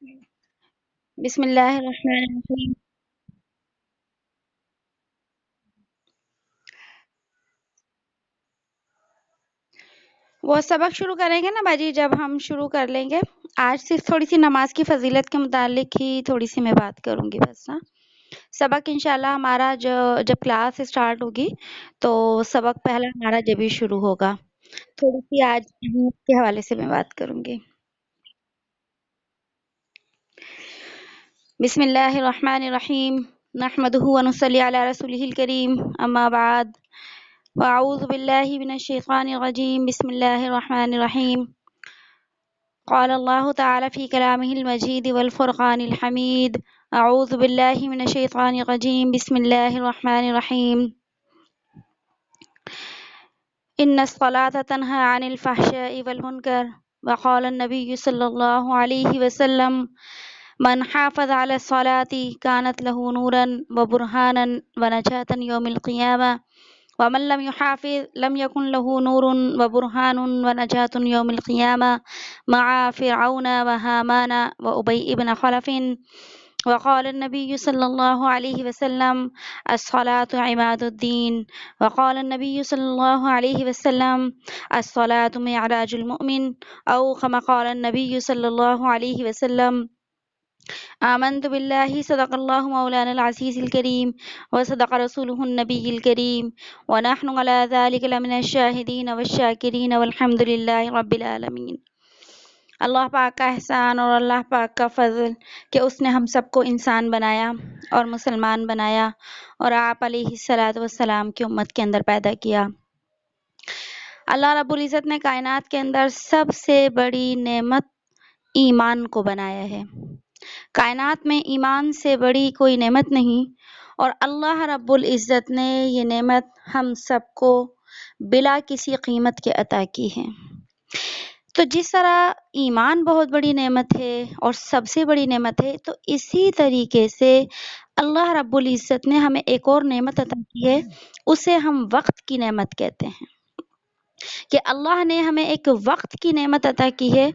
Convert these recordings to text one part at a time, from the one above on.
بسم اللہ الرحمن الرحیم۔ وہ سبق شروع کریں گے نا باجی، جب ہم شروع کر لیں گے آج صرف تھوڑی سی نماز کی فضیلت کے متعلق ہی تھوڑی سی میں بات کروں گی بس نا۔ سبق انشاءاللہ ہمارا جب کلاس اسٹارٹ ہوگی تو سبق پہلا ہمارا جب ہی شروع ہوگا۔ تھوڑی سی آج اہمیت کے حوالے سے میں بات کروں گی۔ بسم اللہ الرحمن الرحیم، نحمده ونصلی علی رسولہ الکریم، اما بعد، واعوذ باللہ من الشیطان الرجیم، بسم اللہ الرحمن الرحیم۔ قال الله تعالى في كلامه المجيد والفرقان الحميد، أعوذ بالله من الشيطان الرجيم، بسم الله الرحمن الرحيم، إن الصلاة تنهى عن الفحشاء والمنكر، وقال النبي صلى الله عليه وسلم من حافظ على الصلاة كانت له نورا وبرهانا ونجاة يوم القيامة، ومن لم يحافظ لم يكن له نور وبرهان ونجاة يوم القيامة مع فرعون وهامان وأبي بن خلف. وقال النبي صلى الله عليه وسلم الصلاة عماد الدين. وقال النبي صلى الله عليه وسلم الصلاة معراج المؤمن، أو كما قال النبي صلى الله عليه وسلم آمنت بالله صدق الله مولانا العزيز الكريم وصدق رسوله النبي الكريم ونحن على ذلك لمن الشاهدين والشاكرين والحمد لله رب العالمين۔ اللہ پاک کا احسان اور اللہ پاک کا فضل کہ اس نے ہم سب کو انسان بنایا اور مسلمان بنایا اور آپ علیہ الصلاۃ والسلام کی امت کے اندر پیدا کیا۔ اللہ رب العزت نے کائنات کے اندر سب سے بڑی نعمت ایمان کو بنایا ہے۔ کائنات میں ایمان سے بڑی کوئی نعمت نہیں، اور اللہ رب العزت نے یہ نعمت ہم سب کو بلا کسی قیمت کے عطا کی ہے۔ تو جس طرح ایمان بہت بڑی نعمت ہے اور سب سے بڑی نعمت ہے، تو اسی طریقے سے اللہ رب العزت نے ہمیں ایک اور نعمت عطا کی ہے، اسے ہم وقت کی نعمت کہتے ہیں کہ اللہ نے ہمیں ایک وقت کی نعمت عطا کی ہے،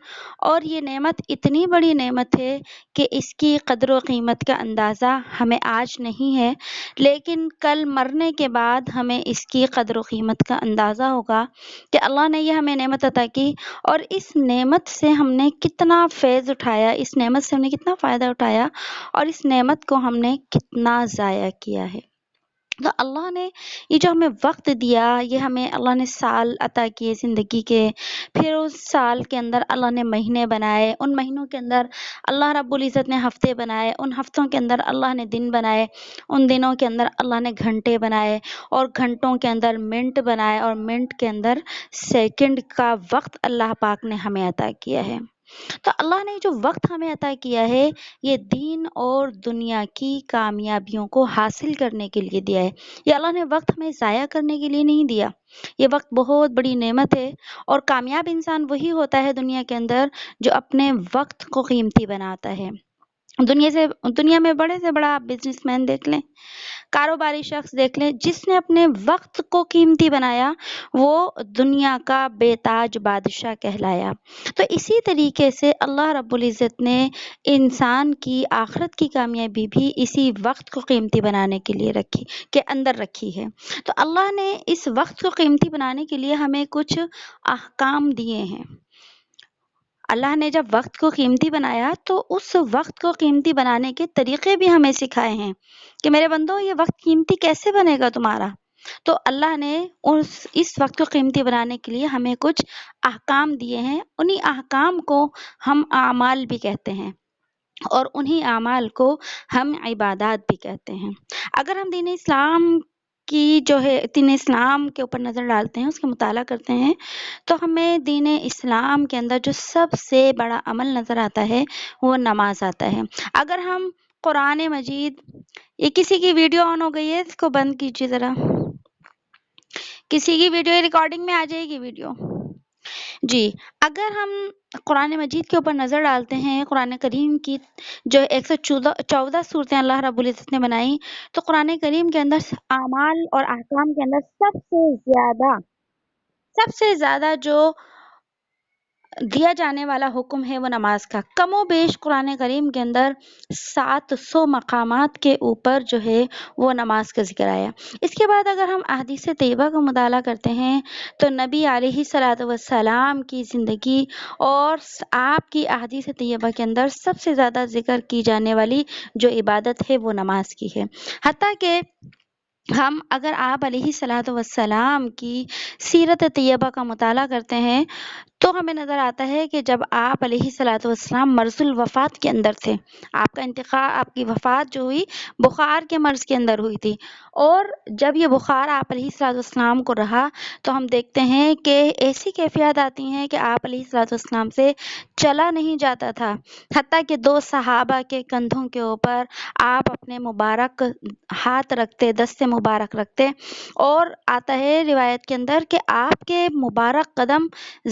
اور یہ نعمت اتنی بڑی نعمت ہے کہ اس کی قدر و قیمت کا اندازہ ہمیں آج نہیں ہے، لیکن کل مرنے کے بعد ہمیں اس کی قدر و قیمت کا اندازہ ہوگا کہ اللہ نے یہ ہمیں نعمت عطا کی، اور اس نعمت سے ہم نے کتنا فیض اٹھایا، اس نعمت سے ہم نے کتنا فائدہ اٹھایا، اور اس نعمت کو ہم نے کتنا ضائع کیا ہے۔ تو اللہ نے یہ جو ہمیں وقت دیا، یہ ہمیں اللہ نے سال عطا کیے زندگی کے، پھر اس سال کے اندر اللہ نے مہینے بنائے، ان مہینوں کے اندر اللہ رب العزت نے ہفتے بنائے، ان ہفتوں کے اندر اللہ نے دن بنائے، ان دنوں کے اندر اللہ نے گھنٹے بنائے، اور گھنٹوں کے اندر منٹ بنائے، اور منٹ کے اندر سیکنڈ کا وقت اللہ پاک نے ہمیں عطا کیا ہے۔ تو اللہ نے جو وقت ہمیں عطا کیا ہے، یہ دین اور دنیا کی کامیابیوں کو حاصل کرنے کے لیے دیا ہے۔ یہ اللہ نے وقت ہمیں ضائع کرنے کے لیے نہیں دیا۔ یہ وقت بہت بڑی نعمت ہے، اور کامیاب انسان وہی ہوتا ہے دنیا کے اندر جو اپنے وقت کو قیمتی بناتا ہے۔ دنیا میں بڑے سے بڑا بزنس مین دیکھ لیں، کاروباری شخص دیکھ لیں، جس نے اپنے وقت کو قیمتی بنایا وہ دنیا کا بے تاج بادشاہ کہلایا۔ تو اسی طریقے سے اللہ رب العزت نے انسان کی آخرت کی کامیابی بھی اسی وقت کو قیمتی بنانے کے لیے رکھی ہے۔ تو اللہ نے اس وقت کو قیمتی بنانے کے لیے ہمیں کچھ احکام دیے ہیں۔ اللہ نے جب وقت کو قیمتی بنایا تو اس وقت کو قیمتی بنانے کے طریقے بھی ہمیں سکھائے ہیں کہ میرے بندو، یہ وقت قیمتی کیسے بنے گا تمہارا۔ تو اللہ نے اس وقت کو قیمتی بنانے کے لیے ہمیں کچھ احکام دیے ہیں۔ انہی احکام کو ہم اعمال بھی کہتے ہیں، اور انہی اعمال کو ہم عبادات بھی کہتے ہیں۔ اگر ہم دین اسلام دین اسلام کے اوپر نظر ڈالتے ہیں، اس کا مطالعہ کرتے ہیں، تو ہمیں دین اسلام کے اندر جو سب سے بڑا عمل نظر آتا ہے وہ نماز آتا ہے۔ اگر ہم قرآن مجید، یہ کسی کی ویڈیو آن ہو گئی ہے، اس کو بند کیجیے ذرا، کسی کی ویڈیو ریکارڈنگ میں آ جائے گی ویڈیو جی۔ اگر ہم قرآن مجید کے اوپر نظر ڈالتے ہیں، قرآن کریم کی جو 114 صورتیں اللہ رب العزت نے بنائی، تو قرآن کریم کے اندر اعمال اور احکام کے اندر سب سے زیادہ جو دیا جانے والا حکم ہے وہ نماز کا۔ کم و بیش قرآن کریم کے اندر 700 مقامات کے اوپر جو ہے وہ نماز کا ذکر آیا۔ اس کے بعد اگر ہم احادیث طیبہ کا مطالعہ کرتے ہیں تو نبی علیہ الصلوۃ والسلام کی زندگی اور آپ کی احادیث طیبہ کے اندر سب سے زیادہ ذکر کی جانے والی جو عبادت ہے وہ نماز کی ہے۔ حتیٰ کہ ہم اگر آپ علیہ الصلوۃ والسلام کی سیرت طیبہ کا مطالعہ کرتے ہیں تو ہمیں نظر آتا ہے کہ جب آپ علیہ الصلوۃ والسلام مرض الوفات کے اندر تھے، آپ کا انتقال، آپ کی وفات جو ہوئی بخار کے مرض کے اندر ہوئی تھی، اور جب یہ بخار آپ علیہ الصلوۃ والسلام کو رہا تو ہم دیکھتے ہیں کہ ایسی کیفیات آتی ہیں کہ آپ علیہ الصلوۃ والسلام سے چلا نہیں جاتا تھا، حتیٰ کہ 2 صحابہ کے کندھوں کے اوپر آپ اپنے مبارک ہاتھ رکھتے، دست مبارک رکھتے، اور آتا ہے روایت کے اندر کہ آپ کے مبارک قدم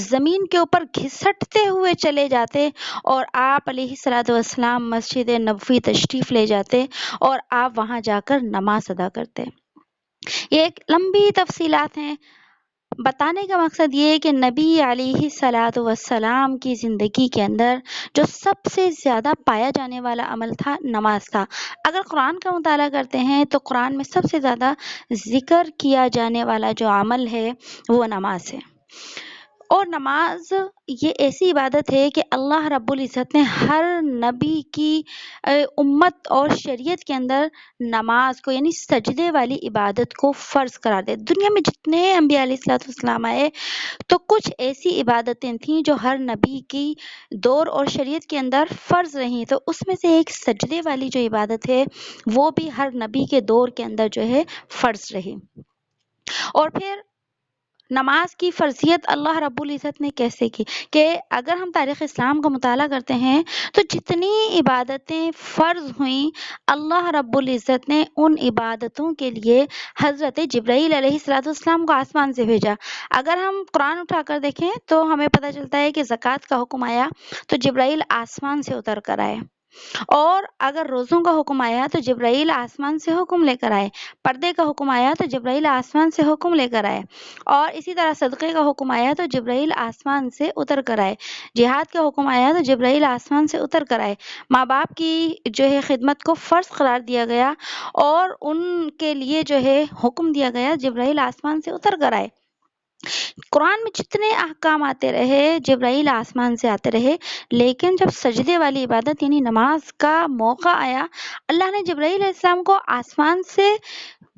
زمین کے اوپر گھسٹتے ہوئے چلے جاتے اور آپ علیہ الصلوۃ والسلام مسجد نبوی تشریف لے جاتے اور آپ وہاں جا کر نماز ادا کرتے۔ یہ ایک لمبی تفصیلات ہیں، بتانے کا مقصد یہ ہے کہ نبی علیہ الصلوۃ والسلام کی زندگی کے اندر جو سب سے زیادہ پایا جانے والا عمل تھا نماز تھا۔ اگر قرآن کا مطالعہ کرتے ہیں تو قرآن میں سب سے زیادہ ذکر کیا جانے والا جو عمل ہے وہ نماز ہے، اور نماز یہ ایسی عبادت ہے کہ اللہ رب العزت نے ہر نبی کی امت اور شریعت کے اندر نماز کو یعنی سجدے والی عبادت کو فرض قرار دے۔ دنیا میں جتنے انبیاء علیہ الصلوۃ والسلام آئے تو کچھ ایسی عبادتیں تھیں جو ہر نبی کی دور اور شریعت کے اندر فرض رہیں، تو اس میں سے ایک سجدے والی جو عبادت ہے وہ بھی ہر نبی کے دور کے اندر جو ہے فرض رہی۔ اور پھر نماز کی فرضیت اللہ رب العزت نے کیسے کی کہ اگر ہم تاریخ اسلام کا مطالعہ کرتے ہیں تو جتنی عبادتیں فرض ہوئیں اللہ رب العزت نے ان عبادتوں کے لیے حضرت جبرائیل علیہ الصلوۃ والسلام کو آسمان سے بھیجا۔ اگر ہم قرآن اٹھا کر دیکھیں تو ہمیں پتہ چلتا ہے کہ زکوٰۃ کا حکم آیا تو جبرائیل آسمان سے اتر کر آئے، اور اگر روزوں کا حکم آیا تو جبرائیل آسمان سے حکم لے کر آئے، پردے کا حکم آیا تو جبرائیل آسمان سے حکم لے کر آئے، اور اسی طرح صدقے کا حکم آیا تو جبرائیل آسمان سے اتر کر آئے، جہاد کا حکم آیا تو جبرائیل آسمان سے اتر کر آئے، ماں باپ کی جو ہے خدمت کو فرض قرار دیا گیا اور ان کے لیے جو ہے حکم دیا گیا، جبرائیل آسمان سے اتر کر آئے۔ قرآن میں جتنے احکام آتے رہے جبرائیل آسمان سے آتے رہے، لیکن جب سجدے والی عبادت یعنی نماز کا موقع آیا اللہ نے جبرائیل علیہ السلام کو آسمان سے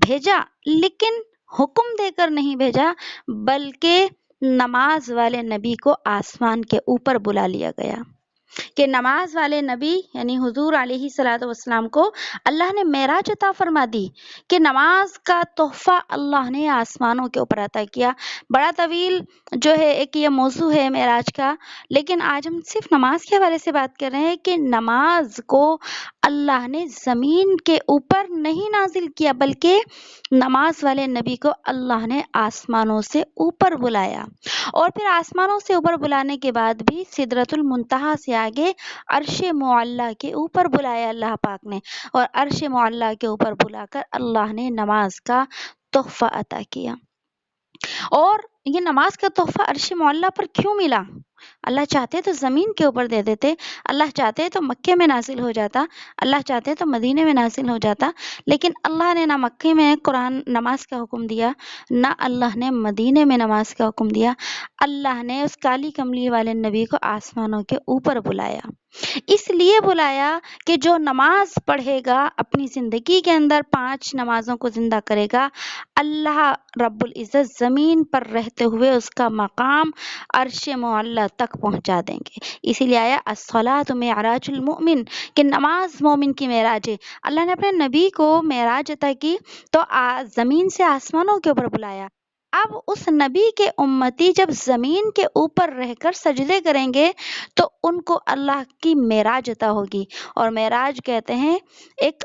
بھیجا، لیکن حکم دے کر نہیں بھیجا بلکہ نماز والے نبی کو آسمان کے اوپر بلا لیا گیا کہ نماز والے نبی یعنی حضور علیہ الصلوۃ والسلام کو اللہ نے معراج عطا فرما دی کہ نماز کا تحفہ اللہ نے آسمانوں کے اوپر عطا کیا۔ بڑا طویل جو ہے ایک یہ موضوع ہے معراج کا، لیکن آج ہم صرف نماز کے حوالے سے بات کر رہے ہیں کہ نماز کو اللہ نے زمین کے اوپر نہیں نازل کیا بلکہ نماز والے نبی کو اللہ نے آسمانوں سے اوپر بلایا، اور پھر آسمانوں سے اوپر بلانے کے بعد بھی سدرۃ المنتہا سے آگے عرش معلیٰ کے اوپر بلایا اللہ پاک نے، اور عرش معلیٰ کے اوپر بلا کر اللہ نے نماز کا تحفہ عطا کیا۔ اور یہ نماز کا تحفہ عرش معلیٰ پر کیوں ملا؟ اللہ چاہتے تو زمین کے اوپر دے دیتے، اللہ چاہتے تو مکے میں نازل ہو جاتا، اللہ چاہتے تو مدینے میں نازل ہو جاتا، لیکن اللہ نے نہ مکے میں قرآن نماز کا حکم دیا، نہ اللہ نے مدینے میں نماز کا حکم دیا، اللہ نے اس کالی کملی والے نبی کو آسمانوں کے اوپر بلایا۔ اس لیے بلایا کہ جو نماز پڑھے گا اپنی زندگی کے اندر 5 نمازوں کو زندہ کرے گا، اللہ رب العزت زمین پر رہتے ہوئے اس کا مقام عرش معلیٰ تک پہنچا دیں گے۔ اسی لیے آیا الصلاۃ معراج المؤمن کہ نماز مومن کی معراج ہے۔ اللہ نے اپنے نبی کو معراج عطا کی تو زمین سے آسمانوں کے اوپر بلایا۔ اب اس نبی کے امتی جب زمین کے اوپر رہ کر سجدے کریں گے تو ان کو اللہ کی معراج عطا ہوگی، اور معراج کہتے ہیں ایک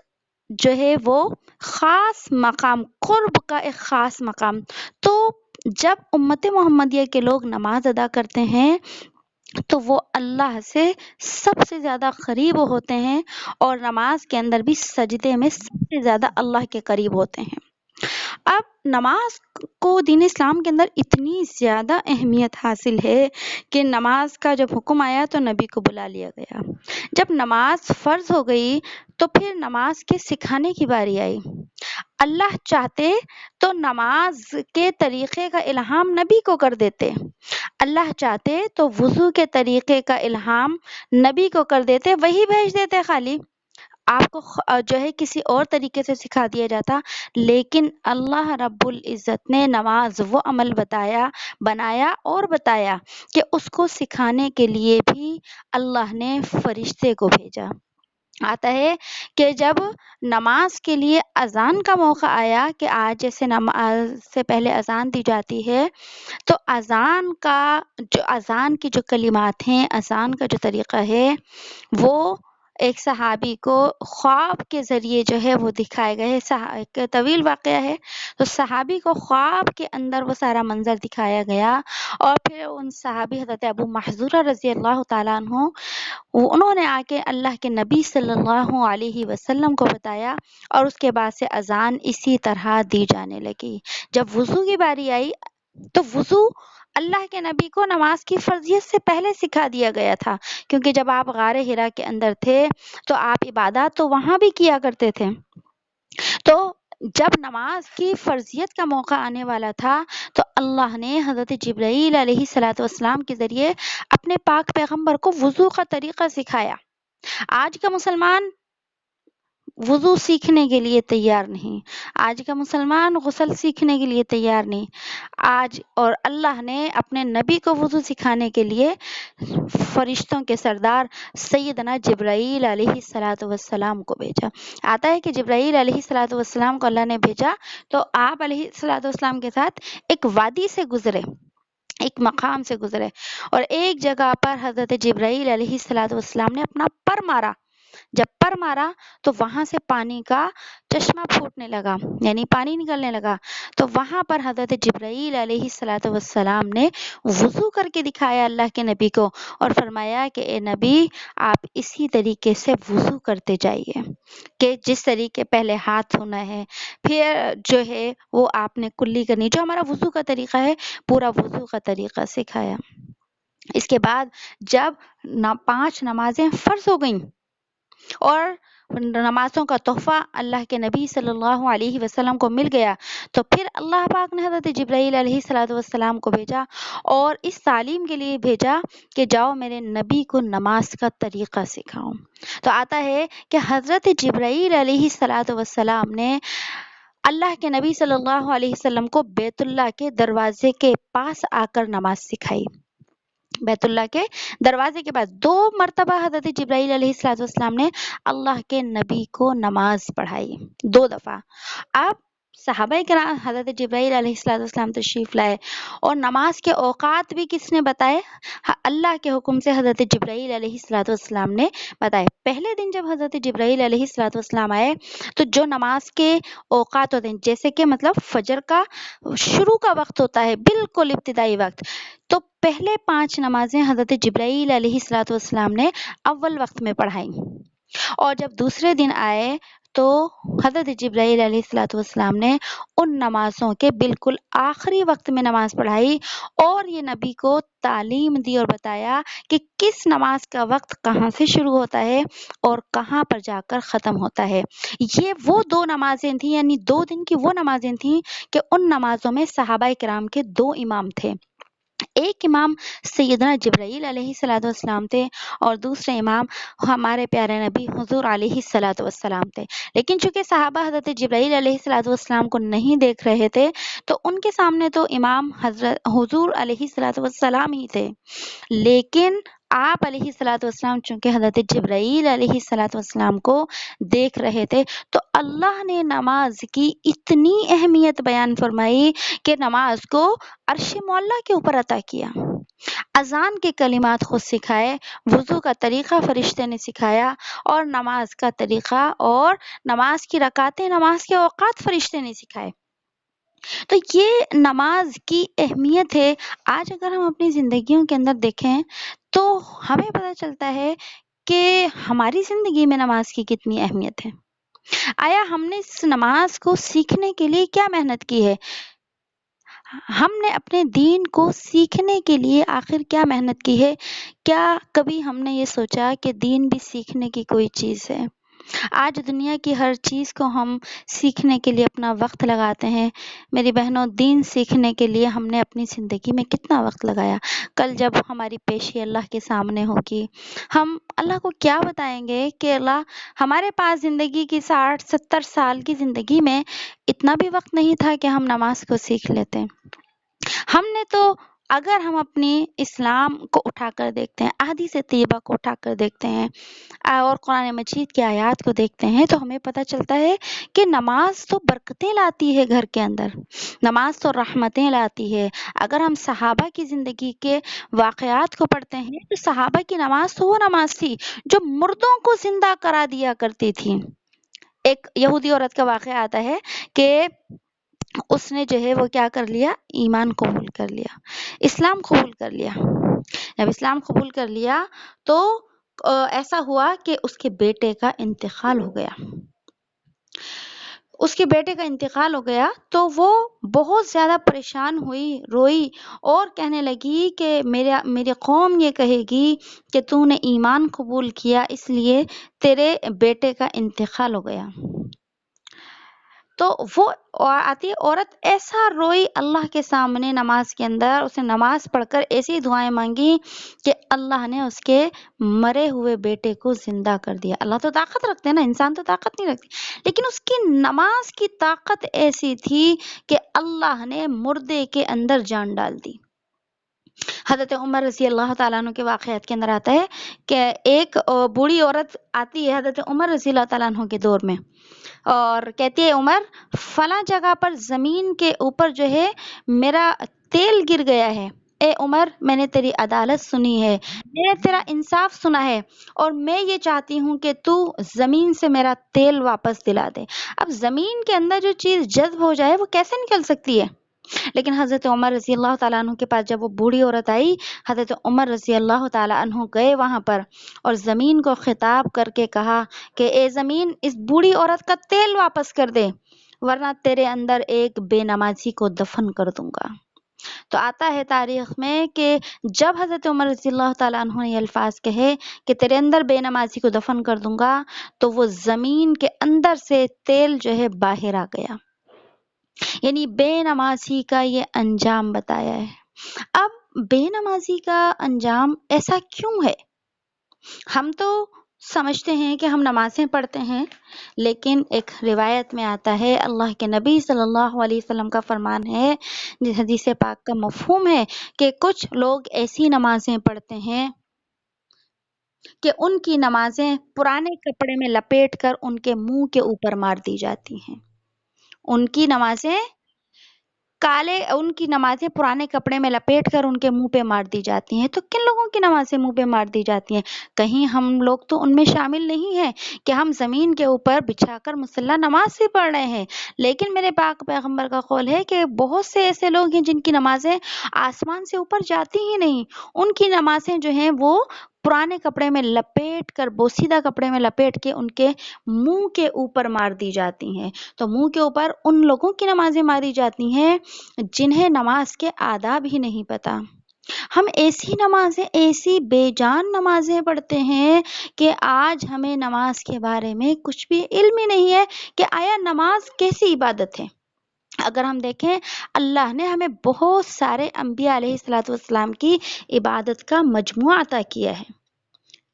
جو ہے وہ خاص مقام، قرب کا ایک خاص مقام۔ تو جب امت محمدیہ کے لوگ نماز ادا کرتے ہیں تو وہ اللہ سے سب سے زیادہ قریب ہوتے ہیں، اور نماز کے اندر بھی سجدے میں سب سے زیادہ اللہ کے قریب ہوتے ہیں۔ اب نماز کو دین اسلام کے اندر اتنی زیادہ اہمیت حاصل ہے کہ نماز کا جب حکم آیا تو نبی کو بلا لیا گیا. جب نماز فرض ہو گئی تو پھر نماز کے سکھانے کی باری آئی. اللہ چاہتے تو نماز کے طریقے کا الہام نبی کو کر دیتے. اللہ چاہتے تو وضو کے طریقے کا الہام نبی کو کر دیتے، وہی بھیج دیتے. خالی آپ کو جو ہے کسی اور طریقے سے سکھا دیا جاتا، لیکن اللہ رب العزت نے نماز وہ عمل بنایا اور بتایا کہ اس کو سکھانے کے لیے بھی اللہ نے فرشتے کو بھیجا. آتا ہے کہ جب نماز کے لیے اذان کا موقع آیا کہ آج جیسے نماز سے پہلے اذان دی جاتی ہے، تو اذان کی جو کلمات ہیں، اذان کا جو طریقہ ہے، وہ ایک صحابی کو خواب کے ذریعے جو ہے وہ دکھائے گئے. ایک طویل واقعہ ہے. تو صحابی کو خواب کے اندر وہ سارا منظر دکھایا گیا، اور پھر ان صحابی حضرت ابو محذورہ رضی اللہ تعالیٰ عنہ، انہوں نے آ کے اللہ کے نبی صلی اللہ علیہ وسلم کو بتایا، اور اس کے بعد سے اذان اسی طرح دی جانے لگی. جب وضو کی باری آئی تو وضو اللہ کے نبی کو نماز کی فرضیت سے پہلے سکھا دیا گیا تھا، کیونکہ جب آپ غار حرا کے اندر تھے تو آپ عبادات تو وہاں بھی کیا کرتے تھے. تو جب نماز کی فرضیت کا موقع آنے والا تھا تو اللہ نے حضرت جبرائیل علیہ الصلوۃ والسلام کے ذریعے اپنے پاک پیغمبر کو وضو کا طریقہ سکھایا. آج کا مسلمان وضو سیکھنے کے لیے تیار نہیں، آج کا مسلمان غسل سیکھنے کے لیے تیار نہیں. اور اللہ نے اپنے نبی کو وضو سکھانے کے لیے فرشتوں کے سردار سیدنا جبرائیل علیہ الصلوۃ والسلام کو بھیجا. آتا ہے کہ جبرائیل علیہ الصلوۃ والسلام کو اللہ نے بھیجا تو آپ علیہ الصلوۃ والسلام کے ساتھ ایک وادی سے گزرے، ایک مقام سے گزرے، اور ایک جگہ پر حضرت جبرائیل علیہ الصلوۃ والسلام نے اپنا پر مارا. جب پر مارا تو وہاں سے پانی کا چشمہ پھوٹنے لگا، یعنی پانی نکلنے لگا. تو وہاں پر حضرت جبرائیل علیہ الصلوۃ والسلام نے وضو کر کے دکھایا اللہ کے نبی کو، اور فرمایا کہ اے نبی، آپ اسی طریقے سے وضو کرتے جائیے، کہ جس طریقے پہلے ہاتھ دھونا ہے، پھر جو ہے وہ آپ نے کلی کرنی، جو ہمارا وضو کا طریقہ ہے پورا وضو کا طریقہ سکھایا. اس کے بعد جب 5 نمازیں فرض ہو گئیں اور نمازوں کا تحفہ اللہ کے نبی صلی اللہ علیہ وسلم کو مل گیا، تو پھر اللہ پاک نے حضرت جبرائیل علیہ الصلوۃ والسلام کو بھیجا اور اس تعلیم کے لیے بھیجا کہ جاؤ میرے نبی کو نماز کا طریقہ سکھاؤ. تو آتا ہے کہ حضرت جبرائیل علیہ الصلوۃ والسلام نے اللہ کے نبی صلی اللہ علیہ وسلم کو بیت اللہ کے دروازے کے پاس آ کر نماز سکھائی. بیت اللہ کے دروازے کے پاس 2 مرتبہ حضرت جبرائیل علیہ الصلوۃ والسلام نے اللہ کے نبی کو نماز پڑھائی، 2 دفعہ. اب صحابہ کرام حضرت جبرائیل علیہ الصلوۃ والسلام تشریف لائے، اور نماز کے اوقات بھی کس نے بتائے؟ اللہ کے حکم سے حضرت جبرائیل علیہ الصلوۃ والسلام نے بتائے. پہلے دن جب حضرت جبرائیل علیہ الصلوۃ والسلام آئے تو جو نماز کے اوقات ہوتے ہیں، جیسے کہ مطلب فجر کا شروع کا وقت ہوتا ہے، بالکل ابتدائی وقت، تو پہلے 5 نمازیں حضرت جبرائیل علیہ الصلوۃ والسلام نے اول وقت میں پڑھائیں، اور جب دوسرے دن آئے تو حضرت جبرائیل علیہ الصلوۃ والسلام نے ان نمازوں کے بالکل آخری وقت میں نماز پڑھائی، اور یہ نبی کو تعلیم دی اور بتایا کہ کس نماز کا وقت کہاں سے شروع ہوتا ہے اور کہاں پر جا کر ختم ہوتا ہے. یہ وہ 2 نمازیں تھیں، یعنی 2 دن کی وہ نمازیں تھیں کہ ان نمازوں میں صحابہ کرام کے 2 امام تھے. ایک امام سیدنا جبرائیل علیہ الصلوۃ والسلام تھے، اور دوسرے امام ہمارے پیارے نبی حضور علیہ الصلوۃ والسلام تھے. لیکن چونکہ صحابہ حضرت جبرائیل علیہ الصلوۃ والسلام کو نہیں دیکھ رہے تھے تو ان کے سامنے تو امام حضرت حضور علیہ الصلوۃ والسلام ہی تھے. لیکن آپ علیہ الصلوۃ والسلام چونکہ حضرت جبرائیل علیہ الصلوۃ والسلام کو دیکھ رہے تھے تو اللہ نے نماز کی اتنی اہمیت بیان فرمائی کہ نماز کو عرش معلیٰ کے اوپر عطا کیا. اذان کے کلمات خود سکھائے، وضو کا طریقہ فرشتے نے سکھایا، اور نماز کا طریقہ اور نماز کی رکعتیں، نماز کے اوقات فرشتے نے سکھائے. تو یہ نماز کی اہمیت ہے. آج اگر ہم اپنی زندگیوں کے اندر دیکھیں تو ہمیں پتہ چلتا ہے کہ ہماری زندگی میں نماز کی کتنی اہمیت ہے. آیا ہم نے اس نماز کو سیکھنے کے لیے کیا محنت کی ہے؟ ہم نے اپنے دین کو سیکھنے کے لیے آخر کیا محنت کی ہے؟ کیا کبھی ہم نے یہ سوچا کہ دین بھی سیکھنے کی کوئی چیز ہے؟ آج دنیا کی ہر چیز کو ہم سیکھنے کے لیے اپنا وقت لگاتے ہیں۔ میری بہنوں، دین سیکھنے کے لیے ہم نے اپنی زندگی میں کتنا وقت لگایا؟ کل جب ہماری پیشی اللہ کے سامنے ہوگی، ہم اللہ کو کیا بتائیں گے کہ اللہ، ہمارے پاس زندگی کی 60-70 سال کی زندگی میں اتنا بھی وقت نہیں تھا کہ ہم نماز کو سیکھ لیتے۔ ہم نے تو، اگر ہم اپنی اسلام کو اٹھا کر دیکھتے ہیں، احادیث طیبہ کو اٹھا کر دیکھتے ہیں اور قرآن مجید کی آیات کو دیکھتے ہیں، تو ہمیں پتہ چلتا ہے کہ نماز تو برکتیں لاتی ہے گھر کے اندر، نماز تو رحمتیں لاتی ہے۔ اگر ہم صحابہ کی زندگی کے واقعات کو پڑھتے ہیں تو صحابہ کی نماز تو وہ نماز تھی جو مردوں کو زندہ کرا دیا کرتی تھی۔ ایک یہودی عورت کا واقعہ آتا ہے کہ اس نے جو ہے وہ کیا کر لیا، ایمان قبول کر لیا، اسلام قبول کر لیا۔ جب اسلام قبول کر لیا تو ایسا ہوا کہ اس کے بیٹے کا انتقال ہو گیا۔ اس کے بیٹے کا انتقال ہو گیا تو وہ بہت زیادہ پریشان ہوئی، روئی اور کہنے لگی کہ میری قوم یہ کہے گی کہ تو نے ایمان قبول کیا اس لیے تیرے بیٹے کا انتقال ہو گیا۔ تو وہ آتی عورت ایسا روئی اللہ کے سامنے نماز کے اندر، اس نے نماز پڑھ کر ایسی دعائیں مانگی کہ اللہ نے اس کے مرے ہوئے بیٹے کو زندہ کر دیا۔ اللہ تو طاقت رکھتے ہیں نا، انسان تو طاقت نہیں رکھتی، لیکن اس کی نماز کی طاقت ایسی تھی کہ اللہ نے مردے کے اندر جان ڈال دی۔ حضرت عمر رضی اللہ تعالیٰ عنہ کے واقعات کے اندر آتا ہے کہ ایک بوڑھی عورت آتی ہے حضرت عمر رضی اللہ تعالیٰ عنہ کے دور میں اور کہتی ہے، عمر، فلاں جگہ پر زمین کے اوپر جو ہے میرا تیل گر گیا ہے۔ اے عمر، میں نے تیری عدالت سنی ہے، میں نے تیرا انصاف سنا ہے اور میں یہ چاہتی ہوں کہ تو زمین سے میرا تیل واپس دلا دے۔ اب زمین کے اندر جو چیز جذب ہو جائے وہ کیسے نکل سکتی ہے؟ لیکن حضرت عمر رضی اللہ تعالیٰ عنہ کے پاس جب وہ بوڑھی عورت آئی، حضرت عمر رضی اللہ تعالیٰ عنہ گئے وہاں پر اور زمین کو خطاب کر کے کہا کہ اے زمین، اس بوڑھی عورت کا تیل واپس کر دے ورنہ تیرے اندر ایک بے نمازی کو دفن کر دوں گا۔ تو آتا ہے تاریخ میں کہ جب حضرت عمر رضی اللہ تعالیٰ عنہ نے یہ الفاظ کہے کہ تیرے اندر بے نمازی کو دفن کر دوں گا، تو وہ زمین کے اندر سے تیل جو ہے باہر آ گیا۔ یعنی بے نمازی کا یہ انجام بتایا ہے۔ اب بے نمازی کا انجام ایسا کیوں ہے؟ ہم تو سمجھتے ہیں کہ ہم نمازیں پڑھتے ہیں، لیکن ایک روایت میں آتا ہے، اللہ کے نبی صلی اللہ علیہ وسلم کا فرمان ہے، جس حدیث پاک کا مفہوم ہے کہ کچھ لوگ ایسی نمازیں پڑھتے ہیں کہ ان کی نمازیں پرانے کپڑے میں لپیٹ کر ان کے منہ کے اوپر مار دی جاتی ہیں۔ ان کی نمازیں پرانے کپڑے میں لپیٹ کر ان کے منہ پہ مار دی جاتی ہیں۔ تو کن لوگوں کی نمازیں منہ پہ مار دی جاتی ہیں؟ کہیں ہم لوگ تو ان میں شامل نہیں ہیں کہ ہم زمین کے اوپر بچھا کر مصلی نماز سے پڑھ رہے ہیں، لیکن میرے پاک پیغمبر کا قول ہے کہ بہت سے ایسے لوگ ہیں جن کی نمازیں آسمان سے اوپر جاتی ہی نہیں، ان کی نمازیں جو ہیں وہ پرانے کپڑے میں لپیٹ کر، بوسیدہ کپڑے میں لپیٹ کے ان کے منہ کے اوپر مار دی جاتی ہیں۔ تو منہ کے اوپر ان لوگوں کی نمازیں ماری جاتی ہیں جنہیں نماز کے آداب ہی نہیں پتا۔ ہم ایسی نمازیں، ایسی بے جان نمازیں پڑھتے ہیں کہ آج ہمیں نماز کے بارے میں کچھ بھی علم ہی نہیں ہے کہ آیا نماز کیسی عبادت ہے۔ اگر ہم دیکھیں، اللہ نے ہمیں بہت سارے انبیاء علیہ الصلوۃ والسلام کی عبادت کا مجموعہ عطا کیا ہے۔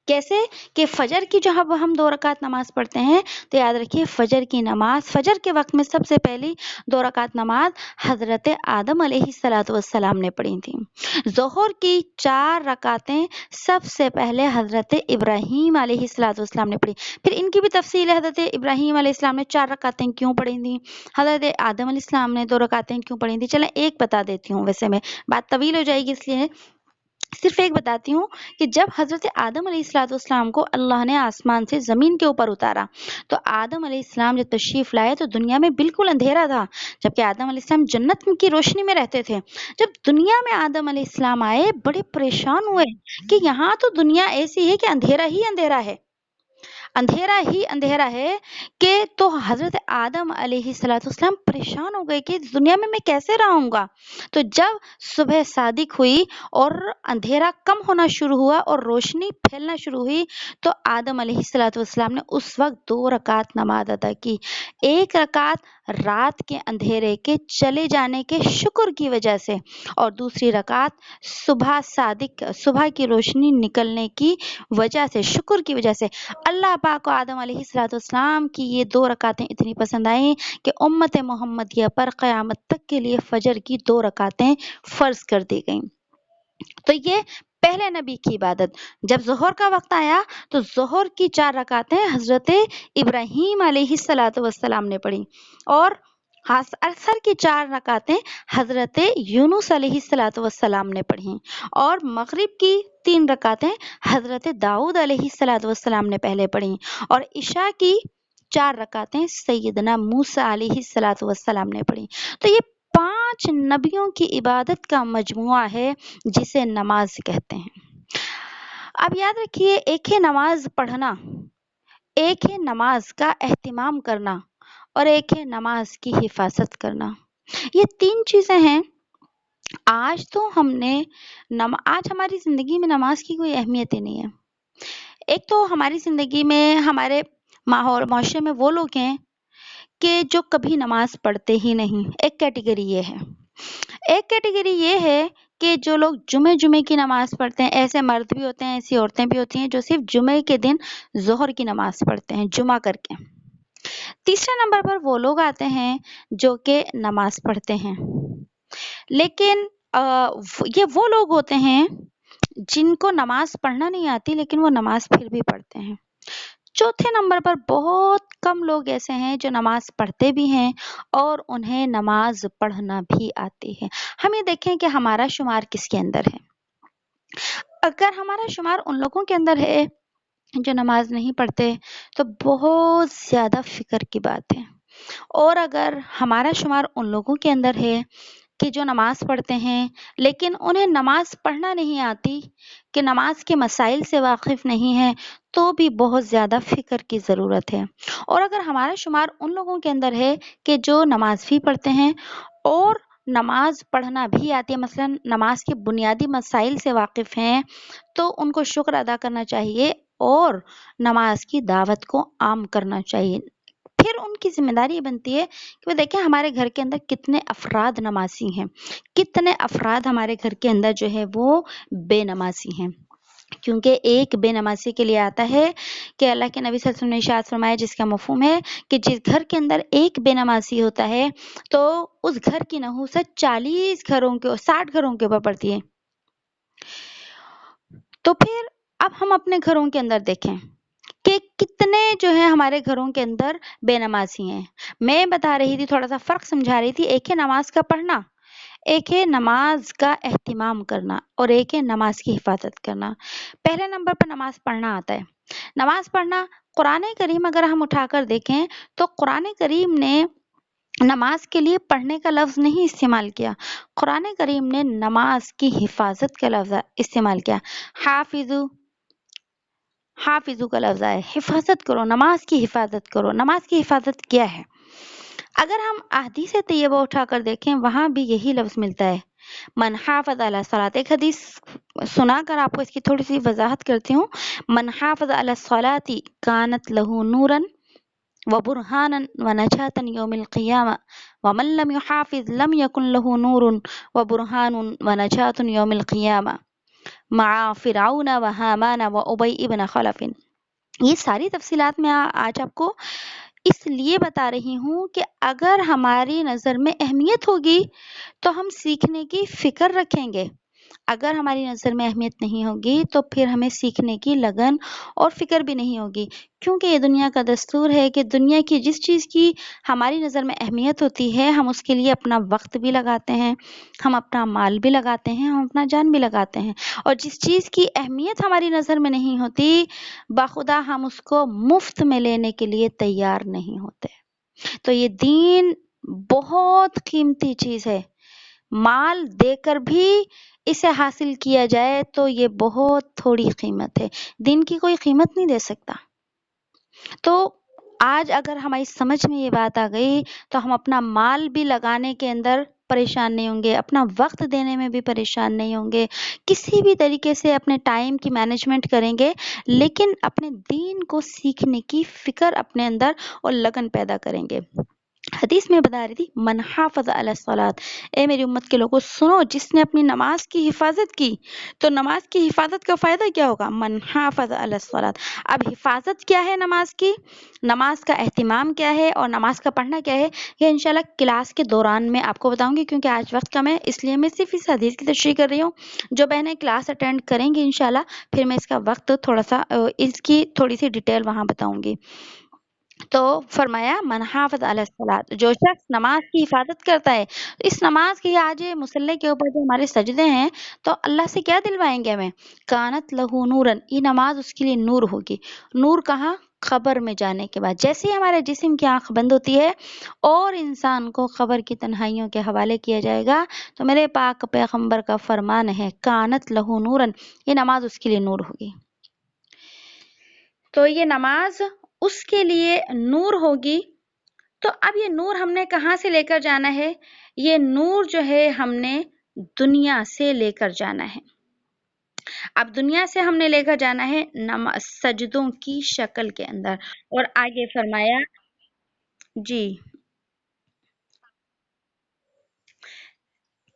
کیسے کہ فجر کی جب ہم 2 رکعت نماز پڑھتے ہیں تو یاد رکھیے، فجر کی نماز، فجر کے وقت میں سب سے پہلی 2 رکعت نماز حضرت آدم علیہ الصلوۃ والسلام نے پڑھی تھی۔ ظہر کی 4 رکعتیں سب سے پہلے حضرت ابراہیم علیہ الصلوۃ والسلام نے پڑھی۔ پھر ان کی بھی تفصیل ہے، حضرت ابراہیم علیہ السلام نے 4 رکعتیں کیوں پڑھی تھیں، حضرت آدم علیہ السلام نے 2 رکعتیں کیوں پڑھی تھیں۔ چلیں ایک بتا دیتی ہوں، ویسے میں بات طویل ہو جائے گی اس لیے صرف ایک بتاتی ہوں کہ جب حضرت آدم علیہ السلام کو اللہ نے آسمان سے زمین کے اوپر اتارا تو آدم علیہ السلام جب تشریف لائے تو دنیا میں بالکل اندھیرا تھا، جبکہ آدم علیہ السلام جنت کی روشنی میں رہتے تھے۔ جب دنیا میں آدم علیہ السلام آئے، بڑے پریشان ہوئے کہ یہاں تو دنیا ایسی ہے کہ اندھیرا ہی اندھیرا ہے۔ اندھیرا ہی اندھیرا ہے کہ تو حضرت آدم علیہ السلام پریشان ہو گئے کہ اس دنیا میں کیسے رہوں گا. تو جب صبح صادق ہوئی اور اندھیرا کم ہونا شروع ہوا اور روشنی پھیلنا شروع ہوئی تو آدم علیہ السلام نے اس وقت 2 رکعت نماز ادا کی. ایک رکعت رات کے اندھیرے کے چلے جانے کے شکر کی وجہ سے اور دوسری رکعت صبح کی روشنی نکلنے کی وجہ سے، شکر کی وجہ سے. اللہ پاک کو آدم علیہ السلام کی یہ 2 رکعتیں اتنی پسند آئیں کہ امت محمدیہ پر قیامت تک کے لیے فجر کی 2 رکعتیں فرض کر دی گئیں. تو یہ پہلے نبی کی عبادت. جب ظہر کا وقت آیا تو ظہر کی 4 رکعتیں حضرت ابراہیم علیہ السلام نے پڑھی اور عصر کی 4 رکعتیں حضرت یونس علیہ السلام نے پڑھی اور مغرب کی 3 رکعتیں حضرت داؤد علیہ السلام نے پہلے پڑھی اور عشاء کی 4 رکعتیں سیدنا موسیٰ علیہ السلام نے پڑھی. تو یہ 5 نبیوں کی عبادت کا مجموعہ ہے جسے نماز کہتے ہیں. اب یاد رکھیے، ایک ہی نماز پڑھنا، ایک ہی نماز کا اہتمام کرنا اور ایک ہے نماز کی حفاظت کرنا، یہ 3 چیزیں ہیں. آج تو آج ہماری زندگی میں نماز کی کوئی اہمیت ہی نہیں ہے. ایک تو ہماری زندگی میں، ہمارے معاشرے میں وہ لوگ ہیں کہ جو کبھی نماز پڑھتے ہی نہیں. ایک کیٹیگری یہ ہے کہ جو لوگ جمعے کی نماز پڑھتے ہیں. ایسے مرد بھی ہوتے ہیں، ایسی عورتیں بھی ہوتی ہیں جو صرف جمعے کے دن ظہر کی نماز پڑھتے ہیں جمعہ کر کے. تیسرے نمبر پر وہ لوگ آتے ہیں جو کہ نماز پڑھتے ہیں لیکن یہ وہ لوگ ہوتے ہیں جن کو نماز پڑھنا نہیں آتی لیکن وہ نماز پھر بھی پڑھتے ہیں. چوتھے نمبر پر بہت کم لوگ ایسے ہیں جو نماز پڑھتے بھی ہیں اور انہیں نماز پڑھنا بھی آتی ہے. ہم یہ دیکھیں کہ ہمارا شمار کس کے اندر ہے. اگر ہمارا شمار ان لوگوں کے اندر ہے جو نماز نہیں پڑھتے تو بہت زیادہ فکر کی بات ہے. اور اگر ہمارا شمار ان لوگوں کے اندر ہے کہ جو نماز پڑھتے ہیں لیکن انہیں نماز پڑھنا نہیں آتی، کہ نماز کے مسائل سے واقف نہیں ہے، تو بھی بہت زیادہ فکر کی ضرورت ہے. اور اگر ہمارا شمار ان لوگوں کے اندر ہے کہ جو نماز بھی پڑھتے ہیں اور نماز پڑھنا بھی آتی ہے، مثلا نماز کے بنیادی مسائل سے واقف ہیں، تو ان کو شکر ادا کرنا چاہیے اور نماز کی دعوت کو عام کرنا چاہیے. پھر ان کی ذمہ داری یہ بنتی ہے کہ وہ دیکھیں ہمارے گھر کے اندر کتنے افراد نمازی ہیں، کتنے افراد ہمارے گھر کے اندر جو ہے وہ بے نمازی ہیں. کیونکہ ایک بے نمازی کے لیے آتا ہے کہ اللہ کے نبی صلی اللہ علیہ وسلم نے ارشاد فرمایا، جس کا مفہوم ہے کہ جس گھر کے اندر ایک بے نمازی ہوتا ہے تو اس گھر کی نحوست 60 گھروں کے اوپر پڑتی ہے. تو پھر اب ہم اپنے گھروں کے اندر دیکھیں کہ کتنے جو ہے ہمارے گھروں کے اندر بے نمازی ہیں. میں بتا رہی تھی، تھوڑا سا فرق سمجھا رہی تھی. ایک ہے نماز کا پڑھنا، ایک ہے نماز کا اہتمام کرنا اور ایک ہے نماز کی حفاظت کرنا. پہلے نمبر پر نماز پڑھنا آتا ہے. نماز پڑھنا، قرآن کریم اگر ہم اٹھا کر دیکھیں تو قرآن کریم نے نماز کے لیے پڑھنے کا لفظ نہیں استعمال کیا. قرآن کریم نے نماز کی حفاظت کا لفظ استعمال کیا. حافظو کا لفظ ہے، حفاظت کرو، نماز کی حفاظت کرو. نماز کی حفاظت کیا ہے؟ اگر ہم احادیث طیبہ اٹھا کر دیکھیں وہاں بھی یہی لفظ ملتا ہے، من حافظ علی الصلاۃ. ایک حدیث سنا کر آپ کو اس کی تھوڑی سی وضاحت کرتی ہوں. من حافظ علی الصلاۃ کانت لہ نورا وبرہانا ونجاۃ یوم القیامہ ومن لم یحافظ لم یکن لہ نور وبرہان ونجاۃ یوم القیامہ مع فرعون وہامان وابی ابن خلف. یہ ساری تفصیلات میں آج آپ کو اس لیے بتا رہی ہوں کہ اگر ہماری نظر میں اہمیت ہوگی تو ہم سیکھنے کی فکر رکھیں گے. اگر ہماری نظر میں اہمیت نہیں ہوگی تو پھر ہمیں سیکھنے کی لگن اور فکر بھی نہیں ہوگی. کیونکہ یہ دنیا کا دستور ہے کہ دنیا کی جس چیز کی ہماری نظر میں اہمیت ہوتی ہے ہم اس کے لیے اپنا وقت بھی لگاتے ہیں، ہم اپنا مال بھی لگاتے ہیں، ہم اپنا جان بھی لگاتے ہیں. اور جس چیز کی اہمیت ہماری نظر میں نہیں ہوتی بخدا ہم اس کو مفت میں لینے کے لیے تیار نہیں ہوتے. تو یہ دین بہت قیمتی چیز ہے. مال دے کر بھی اسے حاصل کیا جائے تو یہ بہت تھوڑی قیمت ہے. دین کی کوئی قیمت نہیں دے سکتا. تو آج اگر ہماری سمجھ میں یہ بات آ گئی تو ہم اپنا مال بھی لگانے کے اندر پریشان نہیں ہوں گے، اپنا وقت دینے میں بھی پریشان نہیں ہوں گے، کسی بھی طریقے سے اپنے ٹائم کی مینجمنٹ کریں گے، لیکن اپنے دین کو سیکھنے کی فکر اپنے اندر اور لگن پیدا کریں گے۔ حدیث میں بتا رہی تھی من حافظ علی الصلاۃ، اے میری امت کے لوگوں سنو، جس نے اپنی نماز کی حفاظت کی تو نماز کی حفاظت کا فائدہ کیا ہوگا؟ من حافظ علی الصلاۃ۔ اب حفاظت کیا ہے نماز کی، نماز کا اہتمام کیا ہے اور نماز کا پڑھنا کیا ہے، یہ انشاءاللہ کلاس کے دوران میں آپ کو بتاؤں گی، کیونکہ آج وقت کم ہے اس لیے میں صرف اس حدیث کی تشریح کر رہی ہوں۔ جو بہنیں کلاس اٹینڈ کریں گی انشاءاللہ پھر میں اس کا وقت تھوڑا سا اس کی تھوڑی سی ڈیٹیل وہاں بتاؤں گی۔ تو فرمایا من حافظ علی الصلاۃ، جو شخص نماز کی حفاظت کرتا ہے، اس نماز کی آج مصلی کے اوپر جو ہمارے سجدے ہیں تو اللہ سے کیا دلوائیں گے ہمیں؟ کانت لہو نورن، یہ نماز اس کے لیے نور ہوگی۔ نور کہاں؟ قبر میں جانے کے بعد، جیسے ہی ہمارے جسم کی آنکھ بند ہوتی ہے اور انسان کو قبر کی تنہائیوں کے حوالے کیا جائے گا تو میرے پاک پیغمبر کا فرمان ہے کانت لہو نورن، یہ نماز اس کے لیے نور ہوگی۔ تو یہ نماز اس کے لیے نور ہوگی۔ تو اب یہ نور ہم نے کہاں سے لے کر جانا ہے؟ یہ نور جو ہے ہم نے دنیا سے لے کر جانا ہے۔ اب دنیا سے ہم نے لے کر جانا ہے سجدوں کی شکل کے اندر، اور آگے فرمایا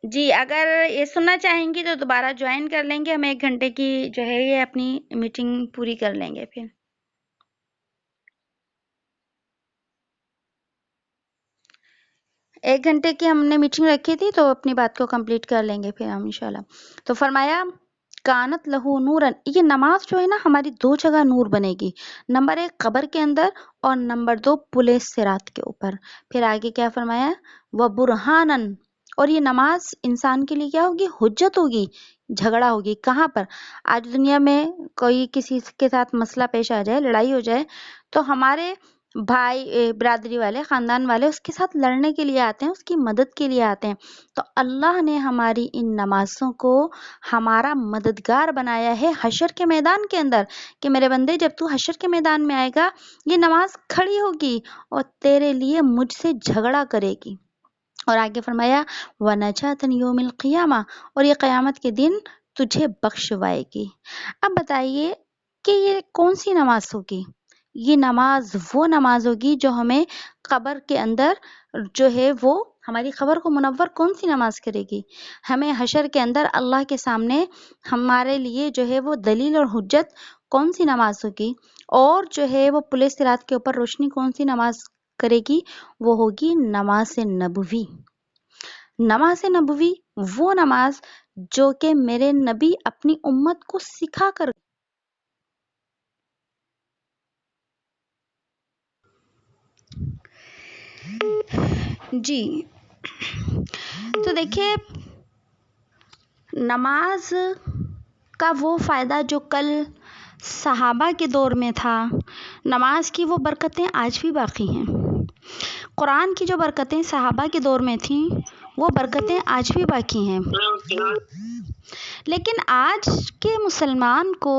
جی اگر یہ سننا چاہیں گی تو دوبارہ جوائن کر لیں گے، ہم 1 گھنٹے کی جو ہے یہ اپنی میٹنگ پوری کر لیں گے۔ پھر 1 گھنٹے کی ہم نے میٹنگ رکھی تھی تو اپنی بات کو کمپلیٹ کر لیں گے پھر ہم انشاءاللہ۔ تو فرمایا کانت لہو نورن، یہ نماز جو ہے نا ہماری 2 جگہ نور بنے گی، نمبر 1 قبر کے اندر اور نمبر 2 پل صراط کے اوپر۔ پھر آگے کیا فرمایا؟ و برہانن، اور یہ نماز انسان کے لیے کیا ہوگی؟ حجت ہوگی، جھگڑا ہوگی۔ کہاں پر؟ آج دنیا میں کوئی کسی کے ساتھ مسئلہ پیش آ جائے، لڑائی ہو جائے تو ہمارے بھائی برادری والے، خاندان والے اس کے ساتھ لڑنے کے لیے آتے ہیں، اس کی مدد کے لیے آتے ہیں۔ تو اللہ نے ہماری ان نمازوں کو ہمارا مددگار بنایا ہے حشر کے میدان کے اندر، کہ میرے بندے جب تو حشر کے میدان میں آئے گا یہ نماز کھڑی ہوگی اور تیرے لیے مجھ سے جھگڑا کرے گی۔ اور آگے فرمایا وَنَجَاتً یوم القیامہ، اور یہ قیامت کے دن تجھے بخشوائے گی۔ اب بتائیے کہ یہ کون سی نماز ہوگی؟ یہ نماز وہ نماز ہوگی جو ہمیں قبر کے اندر جو ہے وہ ہماری خبر کو منور کون سی نماز کرے گی؟ ہمیں حشر کے اندر اللہ کے سامنے ہمارے لیے جو ہے وہ دلیل اور حجت کون سی نماز ہوگی؟ اور جو ہے وہ پل صراط کے اوپر روشنی کون سی نماز کرے گی؟ وہ ہوگی نماز نبوی۔ نماز نبوی وہ نماز جو کہ میرے نبی اپنی امت کو سکھا کر جی تو دیکھیے نماز کا وہ فائدہ جو کل صحابہ کے دور میں تھا، نماز کی وہ برکتیں آج بھی باقی ہیں۔ قرآن کی جو برکتیں صحابہ کے دور میں تھیں وہ برکتیں آج بھی باقی ہیں، لیکن آج کے مسلمان کو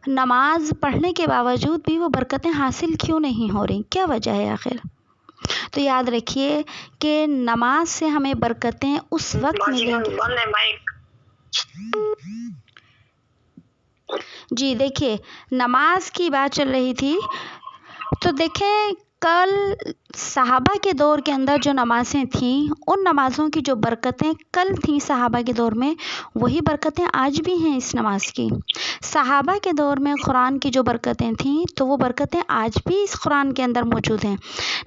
نماز پڑھنے کے باوجود بھی وہ برکتیں حاصل کیوں نہیں ہو رہی؟ کیا وجہ ہے آخر؟ تو یاد رکھیے کہ نماز سے ہمیں برکتیں اس وقت ملیں گی۔ جی دیکھیے نماز کی بات چل رہی تھی تو دیکھیں کل صحابہ کے دور کے اندر جو نمازیں تھیں ان نمازوں کی جو برکتیں کل تھیں صحابہ کے دور میں وہی برکتیں آج بھی ہیں اس نماز کی۔ صحابہ کے دور میں قرآن کی جو برکتیں تھیں تو وہ برکتیں آج بھی اس قرآن کے اندر موجود ہیں،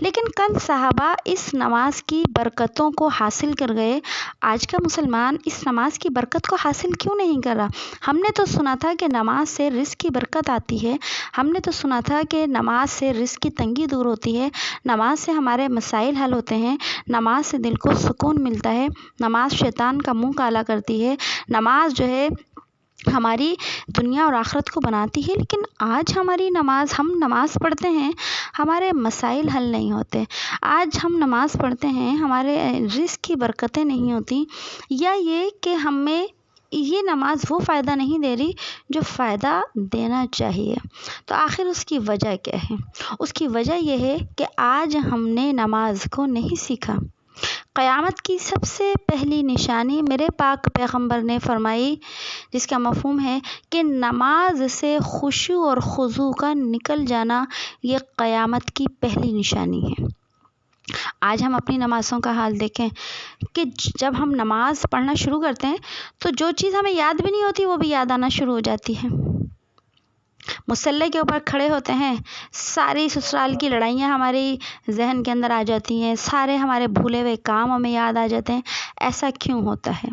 لیکن کل صحابہ اس نماز کی برکتوں کو حاصل کر گئے، آج کا مسلمان اس نماز کی برکت کو حاصل کیوں نہیں کر رہا؟ ہم نے تو سنا تھا کہ نماز سے رزق کی برکت آتی ہے، ہم نے تو سنا تھا کہ نماز سے رزق کی تنگی دور ہوتی ہے، نماز سے ہمارے مسائل حل ہوتے ہیں، نماز سے دل کو سکون ملتا ہے، نماز شیطان کا منہ کالا کرتی ہے، نماز جو ہے ہماری دنیا اور آخرت کو بناتی ہے۔ لیکن آج ہماری نماز، ہم نماز پڑھتے ہیں ہمارے مسائل حل نہیں ہوتے، آج ہم نماز پڑھتے ہیں ہمارے رزق کی برکتیں نہیں ہوتی، یا یہ کہ ہمیں یہ نماز وہ فائدہ نہیں دے رہی جو فائدہ دینا چاہیے۔ تو آخر اس کی وجہ کیا ہے؟ اس کی وجہ یہ ہے کہ آج ہم نے نماز کو نہیں سیکھا۔ قیامت کی سب سے پہلی نشانی میرے پاک پیغمبر نے فرمائی، جس کا مفہوم ہے کہ نماز سے خشوع اور خضوع کا نکل جانا، یہ قیامت کی پہلی نشانی ہے۔ آج ہم اپنی نمازوں کا حال دیکھیں کہ جب ہم نماز پڑھنا شروع کرتے ہیں تو جو چیز ہمیں یاد بھی نہیں ہوتی وہ بھی یاد آنا شروع ہو جاتی ہے۔ مصلی کے اوپر کھڑے ہوتے ہیں، ساری سسرال کی لڑائیاں ہماری ذہن کے اندر آ جاتی ہیں، سارے ہمارے بھولے ہوئے کام ہمیں یاد آ جاتے ہیں۔ ایسا کیوں ہوتا ہے؟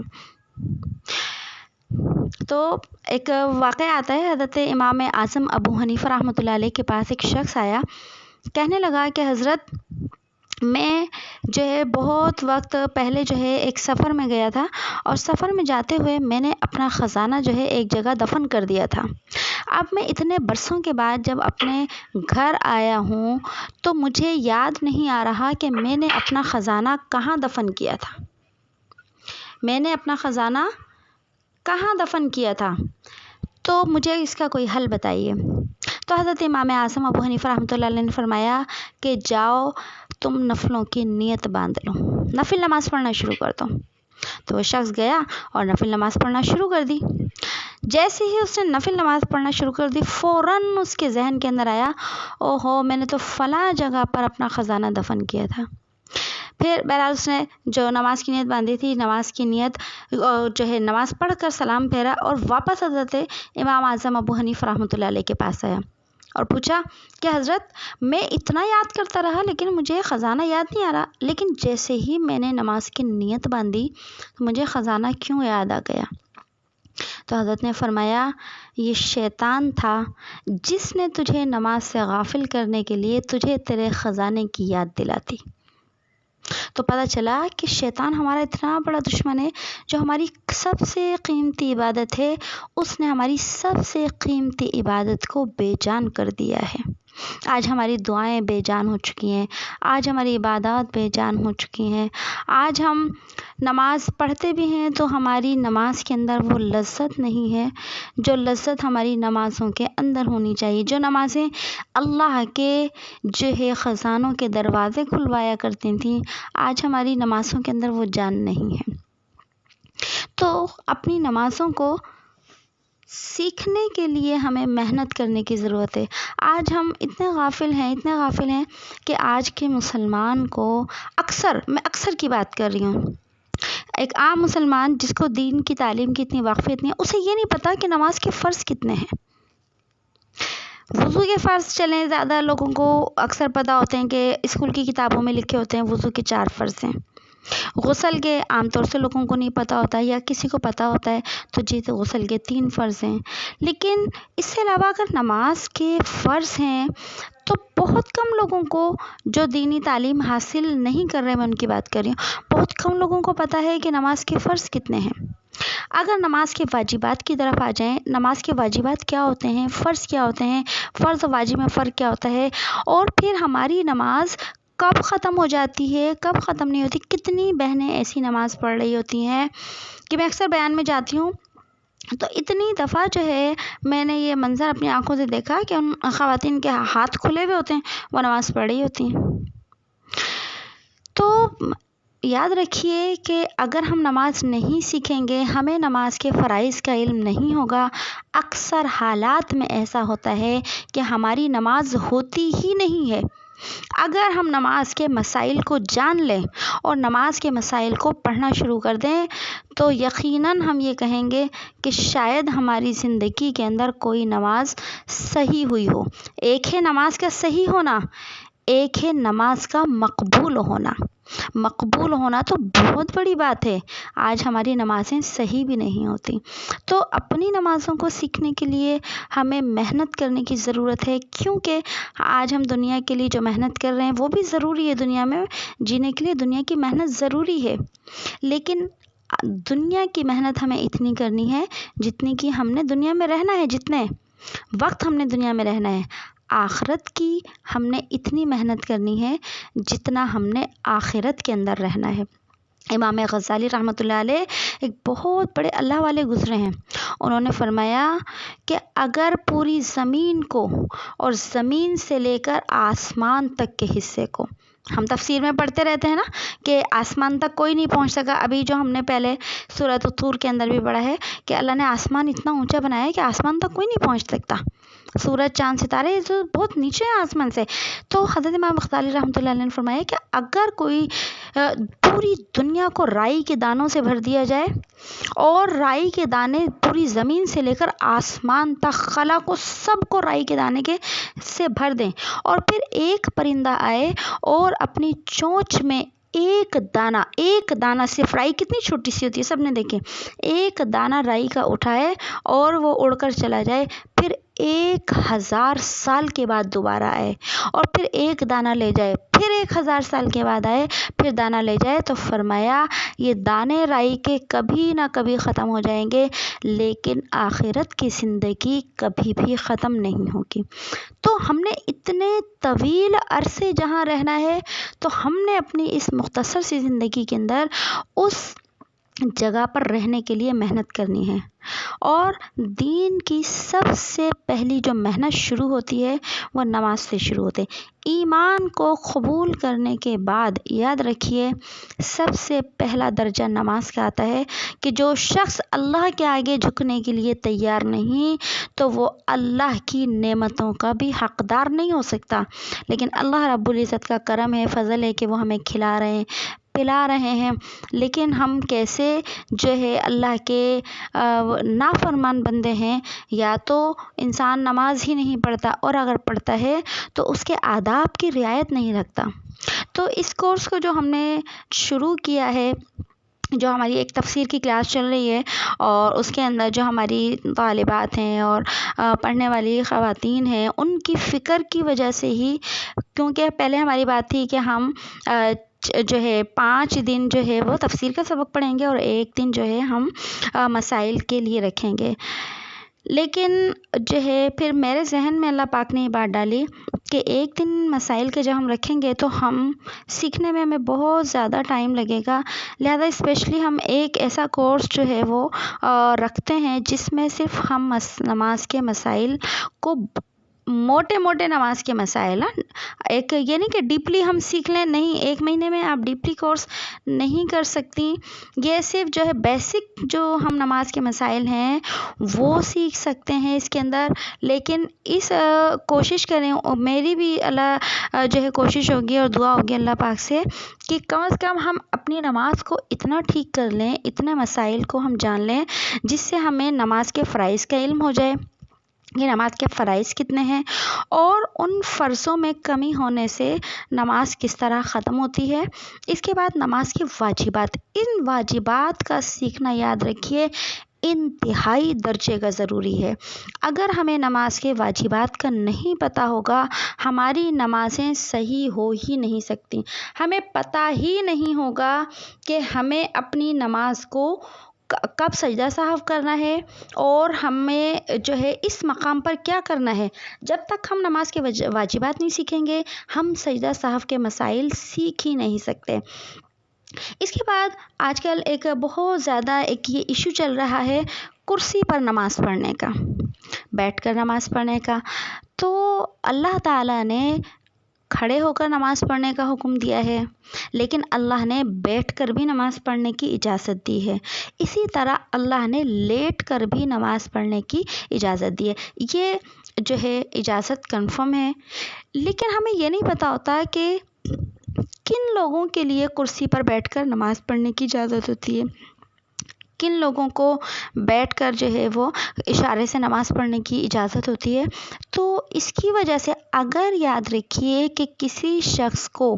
تو ایک واقعہ آتا ہے، حضرت امام اعظم ابو حنیفہ رحمۃ اللہ علیہ کے پاس ایک شخص آیا، کہنے لگا کہ حضرت میں جو ہے بہت وقت پہلے جو ہے ایک سفر میں گیا تھا، اور سفر میں جاتے ہوئے میں نے اپنا خزانہ جو ہے ایک جگہ دفن کر دیا تھا۔ اب میں اتنے برسوں کے بعد جب اپنے گھر آیا ہوں تو مجھے یاد نہیں آ رہا کہ میں نے اپنا خزانہ کہاں دفن کیا تھا۔ میں نے اپنا خزانہ کہاں دفن کیا تھا؟ تو مجھے اس کا کوئی حل بتائیے۔ تو حضرت امام اعظم ابو حنیفہ رحمۃ اللہ علیہ نے فرمایا کہ جاؤ تم نفلوں کی نیت باندھ لو، نفل نماز پڑھنا شروع کر دو۔ تو وہ شخص گیا اور نفل نماز پڑھنا شروع کر دی۔ جیسے ہی اس نے نفل نماز پڑھنا شروع کر دی، فوراً اس کے ذہن کے اندر آیا، اوہو میں نے تو فلاں جگہ پر اپنا خزانہ دفن کیا تھا۔ پھر بہرحال اس نے جو نماز کی نیت باندھی تھی، نماز کی نیت جو ہے نماز پڑھ کر سلام پھیرا اور واپس حضرت امام اعظم ابو حنیفہ رحمۃ اللہ علیہ کے پاس آیا اور پوچھا کہ حضرت میں اتنا یاد کرتا رہا لیکن مجھے خزانہ یاد نہیں آ رہا، لیکن جیسے ہی میں نے نماز کی نیت باندھی تو مجھے خزانہ کیوں یاد آ گیا؟ تو حضرت نے فرمایا یہ شیطان تھا جس نے تجھے نماز سے غافل کرنے کے لیے تجھے تیرے خزانے کی یاد دلاتی۔ تو پتہ چلا کہ شیطان ہمارا اتنا بڑا دشمن ہے، جو ہماری سب سے قیمتی عبادت ہے اس نے ہماری سب سے قیمتی عبادت کو بے جان کر دیا ہے۔ آج ہماری دعائیں بے جان ہو چکی ہیں، آج ہماری عبادات بے جان ہو چکی ہیں۔ آج ہم نماز پڑھتے بھی ہیں تو ہماری نماز کے اندر وہ لذت نہیں ہے جو لذت ہماری نمازوں کے اندر ہونی چاہیے۔ جو نمازیں اللہ کے جو ہے خزانوں کے دروازے کھلوایا کرتی تھیں، آج ہماری نمازوں کے اندر وہ جان نہیں ہے۔ تو اپنی نمازوں کو سیکھنے کے لیے ہمیں محنت کرنے کی ضرورت ہے۔ آج ہم اتنے غافل ہیں کہ آج کے مسلمان کو میں اکثر کی بات کر رہی ہوں، ایک عام مسلمان جس کو دین کی تعلیم کی اتنی واقفیت نہیں ہے، اسے یہ نہیں پتا کہ نماز کے فرض کتنے ہیں۔ وضو کے فرض چلیں، زیادہ لوگوں کو اکثر پتہ ہوتے ہیں کہ اسکول کی کتابوں میں لکھے ہوتے ہیں وضو کے 4 فرض ہیں۔ غسل کے عام طور سے لوگوں کو نہیں پتہ ہوتا، یا کسی کو پتہ ہوتا ہے تو جی تو غسل کے 3 فرض ہیں۔ لیکن اس سے علاوہ اگر نماز کے فرض ہیں تو بہت کم لوگوں کو جو دینی تعلیم حاصل نہیں کر رہے، میں ان کی بات کر رہی ہوں، بہت کم لوگوں کو پتہ ہے کہ نماز کے فرض کتنے ہیں۔ اگر نماز کے واجبات کی طرف آ جائیں، نماز کے واجبات کیا ہوتے ہیں، فرض کیا ہوتے ہیں، فرض و واجب میں فرق کیا ہوتا ہے، اور پھر ہماری نماز کب ختم ہو جاتی ہے، کب ختم نہیں ہوتی۔ کتنی بہنیں ایسی نماز پڑھ رہی ہوتی ہیں کہ میں اکثر بیان میں جاتی ہوں تو اتنی دفعہ جو ہے میں نے یہ منظر اپنی آنکھوں سے دیکھا کہ ان خواتین کے ہاتھ کھلے ہوئے ہوتے ہیں، وہ نماز پڑھ رہی ہوتی ہیں۔ تو یاد رکھیے کہ اگر ہم نماز نہیں سیکھیں گے، ہمیں نماز کے فرائض کا علم نہیں ہوگا، اکثر حالات میں ایسا ہوتا ہے کہ ہماری نماز ہوتی ہی نہیں ہے۔ اگر ہم نماز کے مسائل کو جان لیں اور نماز کے مسائل کو پڑھنا شروع کر دیں تو یقیناً ہم یہ کہیں گے کہ شاید ہماری زندگی کے اندر کوئی نماز صحیح ہوئی ہو۔ ایک ہے نماز کا صحیح ہونا، ایک ہے نماز کا مقبول ہونا۔ مقبول ہونا تو بہت بڑی بات ہے، آج ہماری نمازیں صحیح بھی نہیں ہوتی۔ تو اپنی نمازوں کو سیکھنے کے لیے ہمیں محنت کرنے کی ضرورت ہے، کیونکہ آج ہم دنیا کے لیے جو محنت کر رہے ہیں وہ بھی ضروری ہے، دنیا میں جینے کے لیے دنیا کی محنت ضروری ہے، لیکن دنیا کی محنت ہمیں اتنی کرنی ہے جتنی کہ ہم نے دنیا میں رہنا ہے، جتنے وقت ہم نے دنیا میں رہنا ہے۔ آخرت کی ہم نے اتنی محنت کرنی ہے جتنا ہم نے آخرت کے اندر رہنا ہے۔ امام غزالی رحمۃ اللہ علیہ ایک بہت بڑے اللہ والے گزرے ہیں. انہوں نے فرمایا کہ اگر پوری زمین کو اور زمین سے لے کر آسمان تک کے حصے کو، ہم تفسیر میں پڑھتے رہتے ہیں نا کہ آسمان تک کوئی نہیں پہنچ سکا. ابھی جو ہم نے پہلے سورۃ طور کے اندر بھی پڑھا ہے کہ اللہ نے آسمان اتنا اونچا بنایا ہے کہ آسمان تک کوئی نہیں پہنچ سکتا. سورج چاند ستارے جو بہت نیچے ہیں آسمان سے. تو حضرت امام غزالی رحمۃ اللہ علیہ نے فرمایا کہ اگر کوئی پوری دنیا کو رائی کے دانوں سے بھر دیا جائے اور رائی کے دانے پوری زمین سے لے کر آسمان تک خلا کو سب کو رائی کے دانے کے سے بھر دیں، اور پھر ایک پرندہ آئے اور اپنی چونچ میں ایک دانہ صرف، رائی کتنی چھوٹی سی ہوتی ہے سب نے دیکھے، ایک دانہ رائی کا اٹھائے اور وہ اڑ کر چلا جائے، پھر 1000 سال کے بعد دوبارہ آئے اور پھر ایک دانہ لے جائے، پھر 1000 سال کے بعد آئے پھر دانہ لے جائے، تو فرمایا یہ دانے رائی کے کبھی نہ کبھی ختم ہو جائیں گے، لیکن آخرت کی زندگی کبھی بھی ختم نہیں ہوگی. تو ہم نے اتنے طویل عرصے جہاں رہنا ہے، تو ہم نے اپنی اس مختصر سی زندگی کے اندر اس جگہ پر رہنے کے لیے محنت کرنی ہے. اور دین کی سب سے پہلی جو محنت شروع ہوتی ہے وہ نماز سے شروع ہوتے. ایمان کو قبول کرنے کے بعد یاد رکھیے سب سے پہلا درجہ نماز کا آتا ہے کہ جو شخص اللہ کے آگے جھکنے کے لیے تیار نہیں تو وہ اللہ کی نعمتوں کا بھی حقدار نہیں ہو سکتا. لیکن اللہ رب العزت کا کرم ہے، فضل ہے کہ وہ ہمیں کھلا رہے ہیں، پلا رہے ہیں، لیکن ہم کیسے جو ہے اللہ کے نافرمان بندے ہیں. یا تو انسان نماز ہی نہیں پڑھتا، اور اگر پڑھتا ہے تو اس کے آداب کی رعایت نہیں رکھتا. تو اس کورس کو جو ہم نے شروع کیا ہے، جو ہماری ایک تفسیر کی کلاس چل رہی ہے، اور اس کے اندر جو ہماری طالبات ہیں اور پڑھنے والی خواتین ہیں، ان کی فکر کی وجہ سے ہی، کیونکہ پہلے ہماری بات تھی کہ ہم جو ہے 5 دن جو ہے وہ تفسیر کا سبق پڑھیں گے اور 1 دن جو ہے ہم مسائل کے لیے رکھیں گے. لیکن جو ہے پھر میرے ذہن میں اللہ پاک نے یہ بات ڈالی کہ 1 دن مسائل کے جب ہم رکھیں گے تو ہم سیکھنے میں ہمیں بہت زیادہ ٹائم لگے گا. لہذا اسپیشلی ہم ایک ایسا کورس جو ہے وہ رکھتے ہیں جس میں صرف ہم نماز کے مسائل کو، موٹے نماز کے مسائل، ایک یہ نہیں کہ ڈیپلی ہم سیکھ لیں، نہیں، 1 مہینے میں آپ ڈیپلی کورس نہیں کر سکتی. یہ صرف جو ہے بیسک جو ہم نماز کے مسائل ہیں وہ سیکھ سکتے ہیں اس کے اندر. لیکن اس کوشش کریں، میری بھی اللہ جو ہے کوشش ہوگی اور دعا ہوگی اللہ پاک سے کہ کم از کم ہم اپنی نماز کو اتنا ٹھیک کر لیں، اتنے مسائل کو ہم جان لیں جس سے ہمیں نماز کے فرائض کا علم ہو جائے کہ نماز کے فرائض کتنے ہیں، اور ان فرضوں میں کمی ہونے سے نماز کس طرح ختم ہوتی ہے. اس کے بعد نماز کی واجبات، ان واجبات کا سیکھنا یاد رکھیے انتہائی درجے کا ضروری ہے. اگر ہمیں نماز کے واجبات کا نہیں پتہ ہوگا، ہماری نمازیں صحیح ہو ہی نہیں سکتی. ہمیں پتہ ہی نہیں ہوگا کہ ہمیں اپنی نماز کو کب سجدہ سہو کرنا ہے اور ہمیں جو ہے اس مقام پر کیا کرنا ہے. جب تک ہم نماز کے واجبات نہیں سیکھیں گے، ہم سجدہ سہو کے مسائل سیکھ ہی نہیں سکتے. اس کے بعد آج کل ایک بہت زیادہ ایک یہ ایشو چل رہا ہے کرسی پر نماز پڑھنے کا، بیٹھ کر نماز پڑھنے کا. تو اللہ تعالیٰ نے کھڑے ہو کر نماز پڑھنے کا حکم دیا ہے، لیکن اللہ نے بیٹھ کر بھی نماز پڑھنے کی اجازت دی ہے. اسی طرح اللہ نے لیٹ کر بھی نماز پڑھنے کی اجازت دی ہے. یہ جو ہے اجازت کنفرم ہے، لیکن ہمیں یہ نہیں پتہ ہوتا کہ کن لوگوں کے لیے کرسی پر بیٹھ کر نماز پڑھنے کی اجازت ہوتی ہے، کن لوگوں کو بیٹھ کر جو ہے وہ اشارے سے نماز پڑھنے کی اجازت ہوتی ہے. تو اس کی وجہ سے اگر یاد رکھیے کہ کسی شخص کو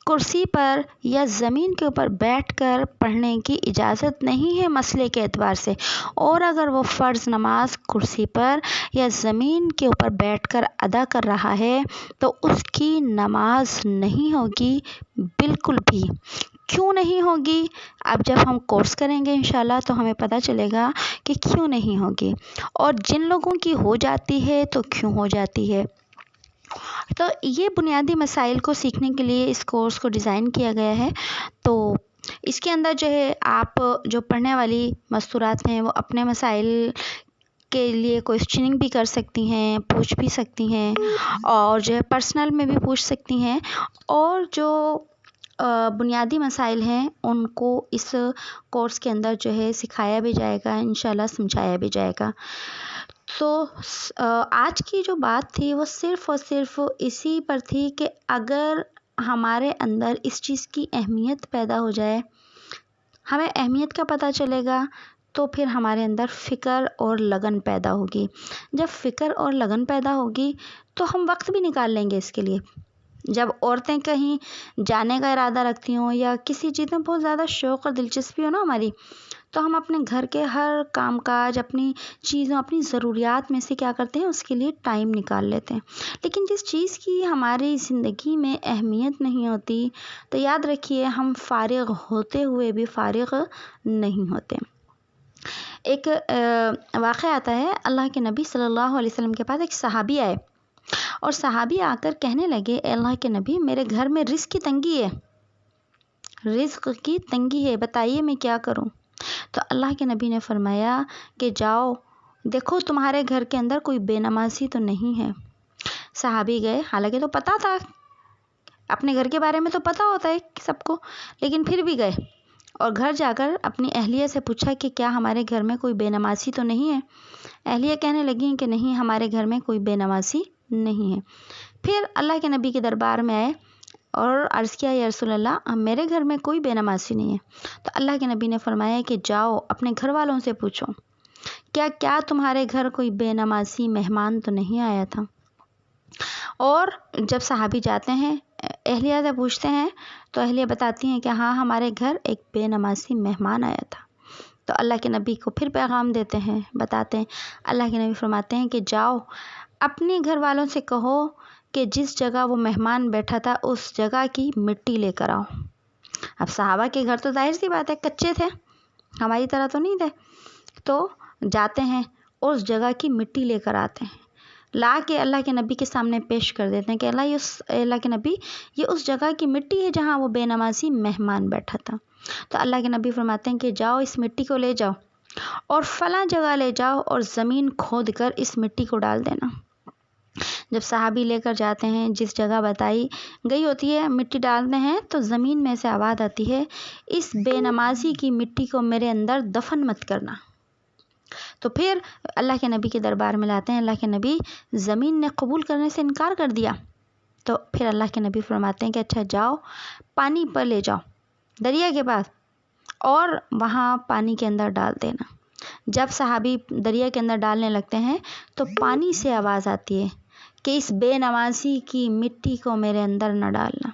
کرسی پر یا زمین کے اوپر بیٹھ کر پڑھنے کی اجازت نہیں ہے مسئلے کے اعتبار سے، اور اگر وہ فرض نماز کرسی پر یا زمین کے اوپر بیٹھ کر ادا کر رہا ہے تو اس کی نماز نہیں ہوگی بالکل بھی. کیوں نہیں ہوگی؟ اب جب ہم کورس کریں گے انشاءاللہ تو ہمیں پتہ چلے گا کہ کیوں نہیں ہوگی، اور جن لوگوں کی ہو جاتی ہے تو کیوں ہو جاتی ہے. تو یہ بنیادی مسائل کو سیکھنے کے لیے اس کورس کو ڈیزائن کیا گیا ہے. تو اس کے اندر جو ہے آپ جو پڑھنے والی مستورات ہیں وہ اپنے مسائل کے لیے کوشچننگ بھی کر سکتی ہیں، پوچھ بھی سکتی ہیں، اور جو ہے پرسنل میں بھی پوچھ سکتی ہیں، اور جو بنیادی مسائل ہیں ان کو اس کورس کے اندر جو ہے سکھایا بھی جائے گا، انشاءاللہ سمجھایا بھی جائے گا۔ تو آج کی جو بات تھی وہ صرف اور صرف اسی پر تھی کہ اگر ہمارے اندر اس چیز کی اہمیت پیدا ہو جائے، ہمیں اہمیت کا پتہ چلے گا، تو پھر ہمارے اندر فکر اور لگن پیدا ہوگی۔ جب فکر اور لگن پیدا ہوگی تو ہم وقت بھی نکال لیں گے اس کے لیے۔ جب عورتیں کہیں جانے کا ارادہ رکھتی ہوں یا کسی چیز میں بہت زیادہ شوق اور دلچسپی ہو نا ہماری، تو ہم اپنے گھر کے ہر کام کاج، اپنی چیزوں، اپنی ضروریات میں سے کیا کرتے ہیں، اس کے لیے ٹائم نکال لیتے ہیں۔ لیکن جس چیز کی ہماری زندگی میں اہمیت نہیں ہوتی تو یاد رکھیے ہم فارغ ہوتے ہوئے بھی فارغ نہیں ہوتے۔ ایک واقعہ آتا ہے، اللہ کے نبی صلی اللہ علیہ وسلم کے پاس ایک صحابی آئے، اور صحابی آ کر کہنے لگے، اے اللہ کے نبی، میرے گھر میں رزق کی تنگی ہے، رزق کی تنگی ہے، بتائیے میں کیا کروں؟ تو اللہ کے نبی نے فرمایا کہ جاؤ دیکھو تمہارے گھر کے اندر کوئی بے نمازی تو نہیں ہے۔ صحابی گئے، حالانکہ تو پتہ تھا، اپنے گھر کے بارے میں تو پتہ ہوتا ہے سب کو، لیکن پھر بھی گئے اور گھر جا کر اپنی اہلیہ سے پوچھا کہ کیا ہمارے گھر میں کوئی بے نمازی تو نہیں ہے؟ اہلیہ کہنے لگیں کہ نہیں، ہمارے گھر میں کوئی بے نمازی نہیں ہے۔ پھر اللہ کے نبی کے دربار میں آئے اور عرض کیا، یا رسول اللہ، میرے گھر میں کوئی بے نمازی نہیں ہے۔ تو اللہ کے نبی نے فرمایا کہ جاؤ اپنے گھر والوں سے پوچھو، کیا تمہارے گھر کوئی بے نمازی مہمان تو نہیں آیا تھا؟ اور جب صحابی جاتے ہیں، اہلیہ سے پوچھتے ہیں، تو اہلیہ بتاتی ہیں کہ ہاں، ہمارے گھر ایک بے نمازی مہمان آیا تھا۔ تو اللہ کے نبی کو پھر پیغام دیتے ہیں، بتاتے ہیں۔ اللہ کے نبی فرماتے ہیں کہ جاؤ اپنے گھر والوں سے کہو کہ جس جگہ وہ مہمان بیٹھا تھا اس جگہ کی مٹی لے کر آؤ۔ اب صحابہ کے گھر تو ظاہر سی بات ہے کچے تھے، ہماری طرح تو نہیں تھے، تو جاتے ہیں اس جگہ کی مٹی لے کر آتے ہیں، لا کے اللہ کے نبی کے سامنے پیش کر دیتے ہیں کہ اللہ کے نبی، یہ اس جگہ کی مٹی ہے جہاں وہ بے نمازی مہمان بیٹھا تھا۔ تو اللہ کے نبی فرماتے ہیں کہ جاؤ اس مٹی کو لے جاؤ اور فلاں جگہ لے جاؤ اور زمین کھود کر اس مٹی کو ڈال دینا۔ جب صحابی لے کر جاتے ہیں، جس جگہ بتائی گئی ہوتی ہے مٹی ڈالتے ہیں، تو زمین میں سے آواز آتی ہے، اس بے نمازی کی مٹی کو میرے اندر دفن مت کرنا۔ تو پھر اللہ کے نبی کے دربار میں لاتے ہیں، اللہ کے نبی، زمین نے قبول کرنے سے انکار کر دیا۔ تو پھر اللہ کے نبی فرماتے ہیں کہ اچھا جاؤ پانی پر لے جاؤ، دریا کے پاس، اور وہاں پانی کے اندر ڈال دینا۔ جب صحابی دریا کے اندر ڈالنے لگتے ہیں تو پانی سے آواز آتی ہے کہ اس بے نمازی کی مٹی کو میرے اندر نہ ڈالنا۔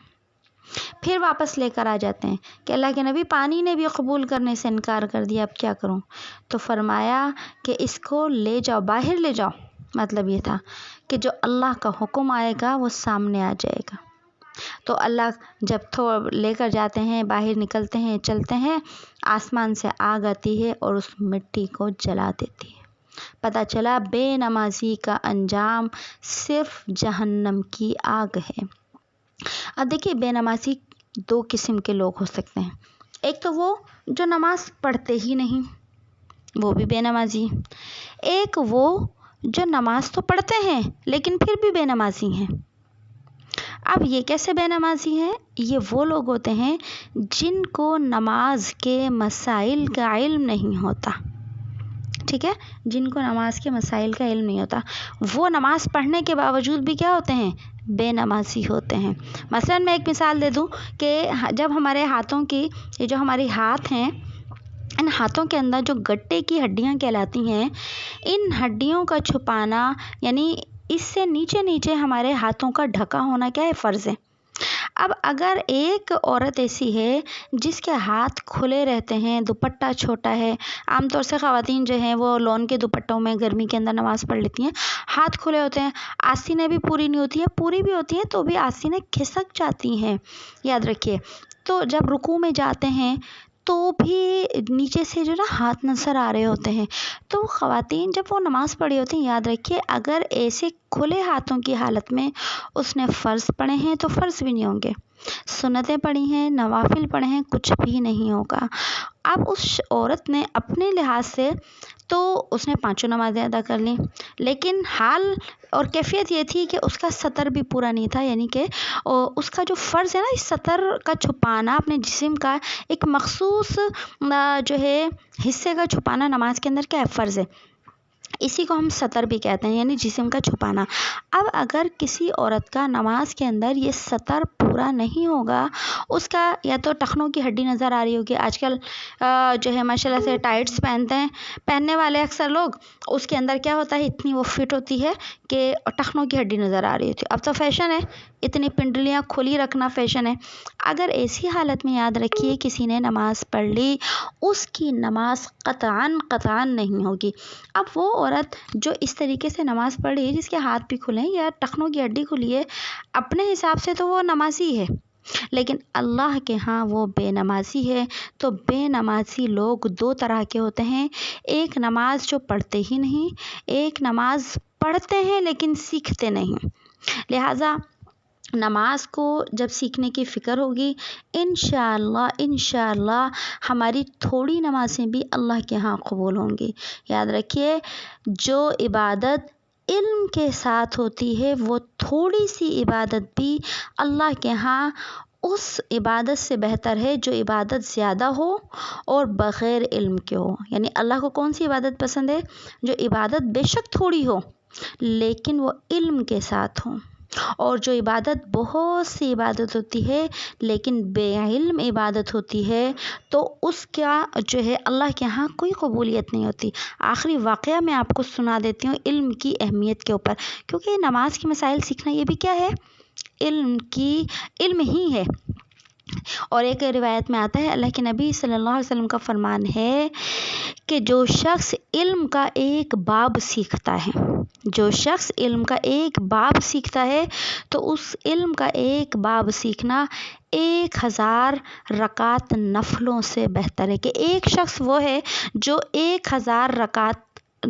پھر واپس لے کر آ جاتے ہیں کہ اللہ کے نبی، پانی نے بھی قبول کرنے سے انکار کر دیا، اب کیا کروں؟ تو فرمایا کہ اس کو لے جاؤ، باہر لے جاؤ۔ مطلب یہ تھا کہ جو اللہ کا حکم آئے گا وہ سامنے آ جائے گا۔ تو اللہ جب لے کر جاتے ہیں، باہر نکلتے ہیں، چلتے ہیں، آسمان سے آگ آتی ہے اور اس مٹی کو جلا دیتی ہے۔ پتہ چلا بے نمازی کا انجام صرف جہنم کی آگ ہے۔ اب دیکھیے، بے نمازی دو قسم کے لوگ ہو سکتے ہیں۔ ایک تو وہ جو نماز پڑھتے ہی نہیں، وہ بھی بے نمازی ہے۔ ایک وہ جو نماز تو پڑھتے ہیں لیکن پھر بھی بے نمازی ہیں۔ اب یہ کیسے بے نمازی ہیں؟ یہ وہ لوگ ہوتے ہیں جن کو نماز کے مسائل کا علم نہیں ہوتا، ٹھیک ہے، جن کو نماز کے مسائل کا علم نہیں ہوتا، وہ نماز پڑھنے کے باوجود بھی کیا ہوتے ہیں؟ بے نمازی ہوتے ہیں۔ مثلا میں ایک مثال دے دوں کہ جب ہمارے ہاتھوں کی، یہ جو ہمارے ہاتھ ہیں، ان ہاتھوں کے اندر جو گٹے کی ہڈیاں کہلاتی ہیں، ان ہڈیوں کا چھپانا، یعنی اس سے نیچے نیچے ہمارے ہاتھوں کا ڈھکا ہونا کیا ہے؟ فرض ہے۔ اب اگر ایک عورت ایسی ہے جس کے ہاتھ کھلے رہتے ہیں، دوپٹہ چھوٹا ہے، عام طور سے خواتین جو ہیں وہ لون کے دوپٹوں میں گرمی کے اندر نماز پڑھ لیتی ہیں، ہاتھ کھلے ہوتے ہیں، آستینیں بھی پوری نہیں ہوتی ہے، پوری بھی ہوتی ہیں تو بھی آستینیں کھسک جاتی ہیں، یاد رکھیے۔ تو جب رکوع میں جاتے ہیں تو بھی نیچے سے جو نا ہاتھ نظر آ رہے ہوتے ہیں، تو خواتین جب وہ نماز پڑھی ہوتی ہیں، یاد رکھیے اگر ایسے کھلے ہاتھوں کی حالت میں اس نے فرض پڑھے ہیں تو فرض بھی نہیں ہوں گے، سنتیں پڑھی ہیں، نوافل پڑھے ہیں، کچھ بھی نہیں ہوگا۔ اب اس عورت نے اپنے لحاظ سے تو اس نے 5 نمازیں ادا کر لیں، لیکن حال اور کیفیت یہ تھی کہ اس کا سطر بھی پورا نہیں تھا، یعنی کہ اس کا جو فرض ہے نا، اس سطر کا چھپانا اپنے جسم کا ایک مخصوص جو ہے حصے کا چھپانا نماز کے اندر کیا ہے؟ فرض ہے۔ اسی کو ہم سطر بھی کہتے ہیں، یعنی جسم کا چھپانا۔ اب اگر کسی عورت کا نماز کے اندر یہ سطر پورا نہیں ہوگا، اس کا یا تو ٹخنوں کی ہڈی نظر آ رہی ہوگی، آج کل جو ہے ماشاء اللہ سے ٹائٹس پہنتے ہیں، پہننے والے اکثر لوگ، اس کے اندر کیا ہوتا ہے، اتنی وہ فٹ ہوتی ہے کہ ٹخنوں کی ہڈی نظر آ رہی ہوتی ہے۔ اب تو فیشن ہے، اتنی پنڈلیاں کھلی رکھنا فیشن ہے۔ اگر ایسی حالت میں یاد رکھیے کسی نے نماز پڑھ لی، اس کی نماز قطعاً نہیں ہوگی۔ اب وہ عورت جو اس طریقے سے نماز پڑھ رہی ہے، جس کے ہاتھ بھی کھلے ہیں یا ٹخنوں کی ہڈی کھلی ہے، اپنے حساب سے تو وہ نمازی ہے، لیکن اللہ کے ہاں وہ بے نمازی ہے۔ تو بے نمازی لوگ 2 طرح کے ہوتے ہیں، ایک نماز جو پڑھتے ہی نہیں، ایک نماز پڑھتے ہیں لیکن سیکھتے نہیں۔ لہٰذا نماز کو جب سیکھنے کی فکر ہوگی، انشاءاللہ ہماری تھوڑی نمازیں بھی اللہ کے ہاں قبول ہوں گی۔ یاد رکھیے، جو عبادت علم کے ساتھ ہوتی ہے، وہ تھوڑی سی عبادت بھی اللہ کے ہاں اس عبادت سے بہتر ہے جو عبادت زیادہ ہو اور بغیر علم کے ہو۔ یعنی اللہ کو کون سی عبادت پسند ہے؟ جو عبادت بے شک تھوڑی ہو لیکن وہ علم کے ساتھ ہو، اور جو عبادت بہت سی عبادت ہوتی ہے لیکن بے علم عبادت ہوتی ہے تو اس کا جو ہے اللہ کے ہاں کوئی قبولیت نہیں ہوتی۔ آخری واقعہ میں آپ کو سنا دیتی ہوں علم کی اہمیت کے اوپر، کیونکہ نماز کی مسائل سیکھنا یہ بھی کیا ہے؟ علم ہی ہے۔ اور ایک روایت میں آتا ہے، اللہ کے نبی صلی اللہ علیہ وسلم کا فرمان ہے کہ جو شخص علم کا ایک باب سیکھتا ہے، جو شخص علم کا ایک باب سیکھتا ہے تو اس علم کا ایک باب سیکھنا 1000 رکعت نفلوں سے بہتر ہے۔ کہ ایک شخص وہ ہے جو 1000 رکعت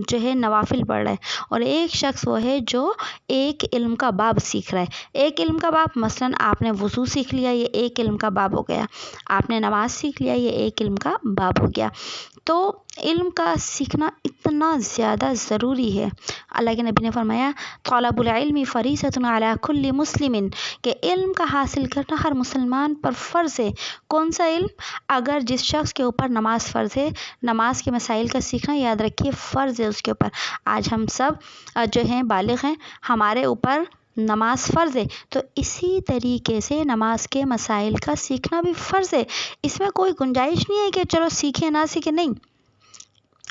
جو ہے نوافل پڑھ رہا ہے، اور ایک شخص وہ ہے جو ایک علم کا باب سیکھ رہا ہے۔ ایک علم کا باب، مثلاً آپ نے وضو سیکھ لیا، یہ ایک علم کا باب ہو گیا۔ آپ نے نماز سیکھ لیا، یہ ایک علم کا باب ہو گیا۔ تو علم کا سیکھنا اتنا زیادہ ضروری ہے۔ اللہ کے نبی نے فرمایا، طلب العلم فریضۃ علی کل مسلم، کہ علم کا حاصل کرنا ہر مسلمان پر فرض ہے۔ کون سا علم؟ اگر جس شخص کے اوپر نماز فرض ہے، نماز کے مسائل کا سیکھنا یاد رکھیے فرض ہے اس کے اوپر۔ آج ہم سب جو ہیں بالغ ہیں، ہمارے اوپر نماز فرض ہے، تو اسی طریقے سے نماز کے مسائل کا سیکھنا بھی فرض ہے۔ اس میں کوئی گنجائش نہیں ہے کہ چلو سیکھیں نہ سیکھیں، نہیں،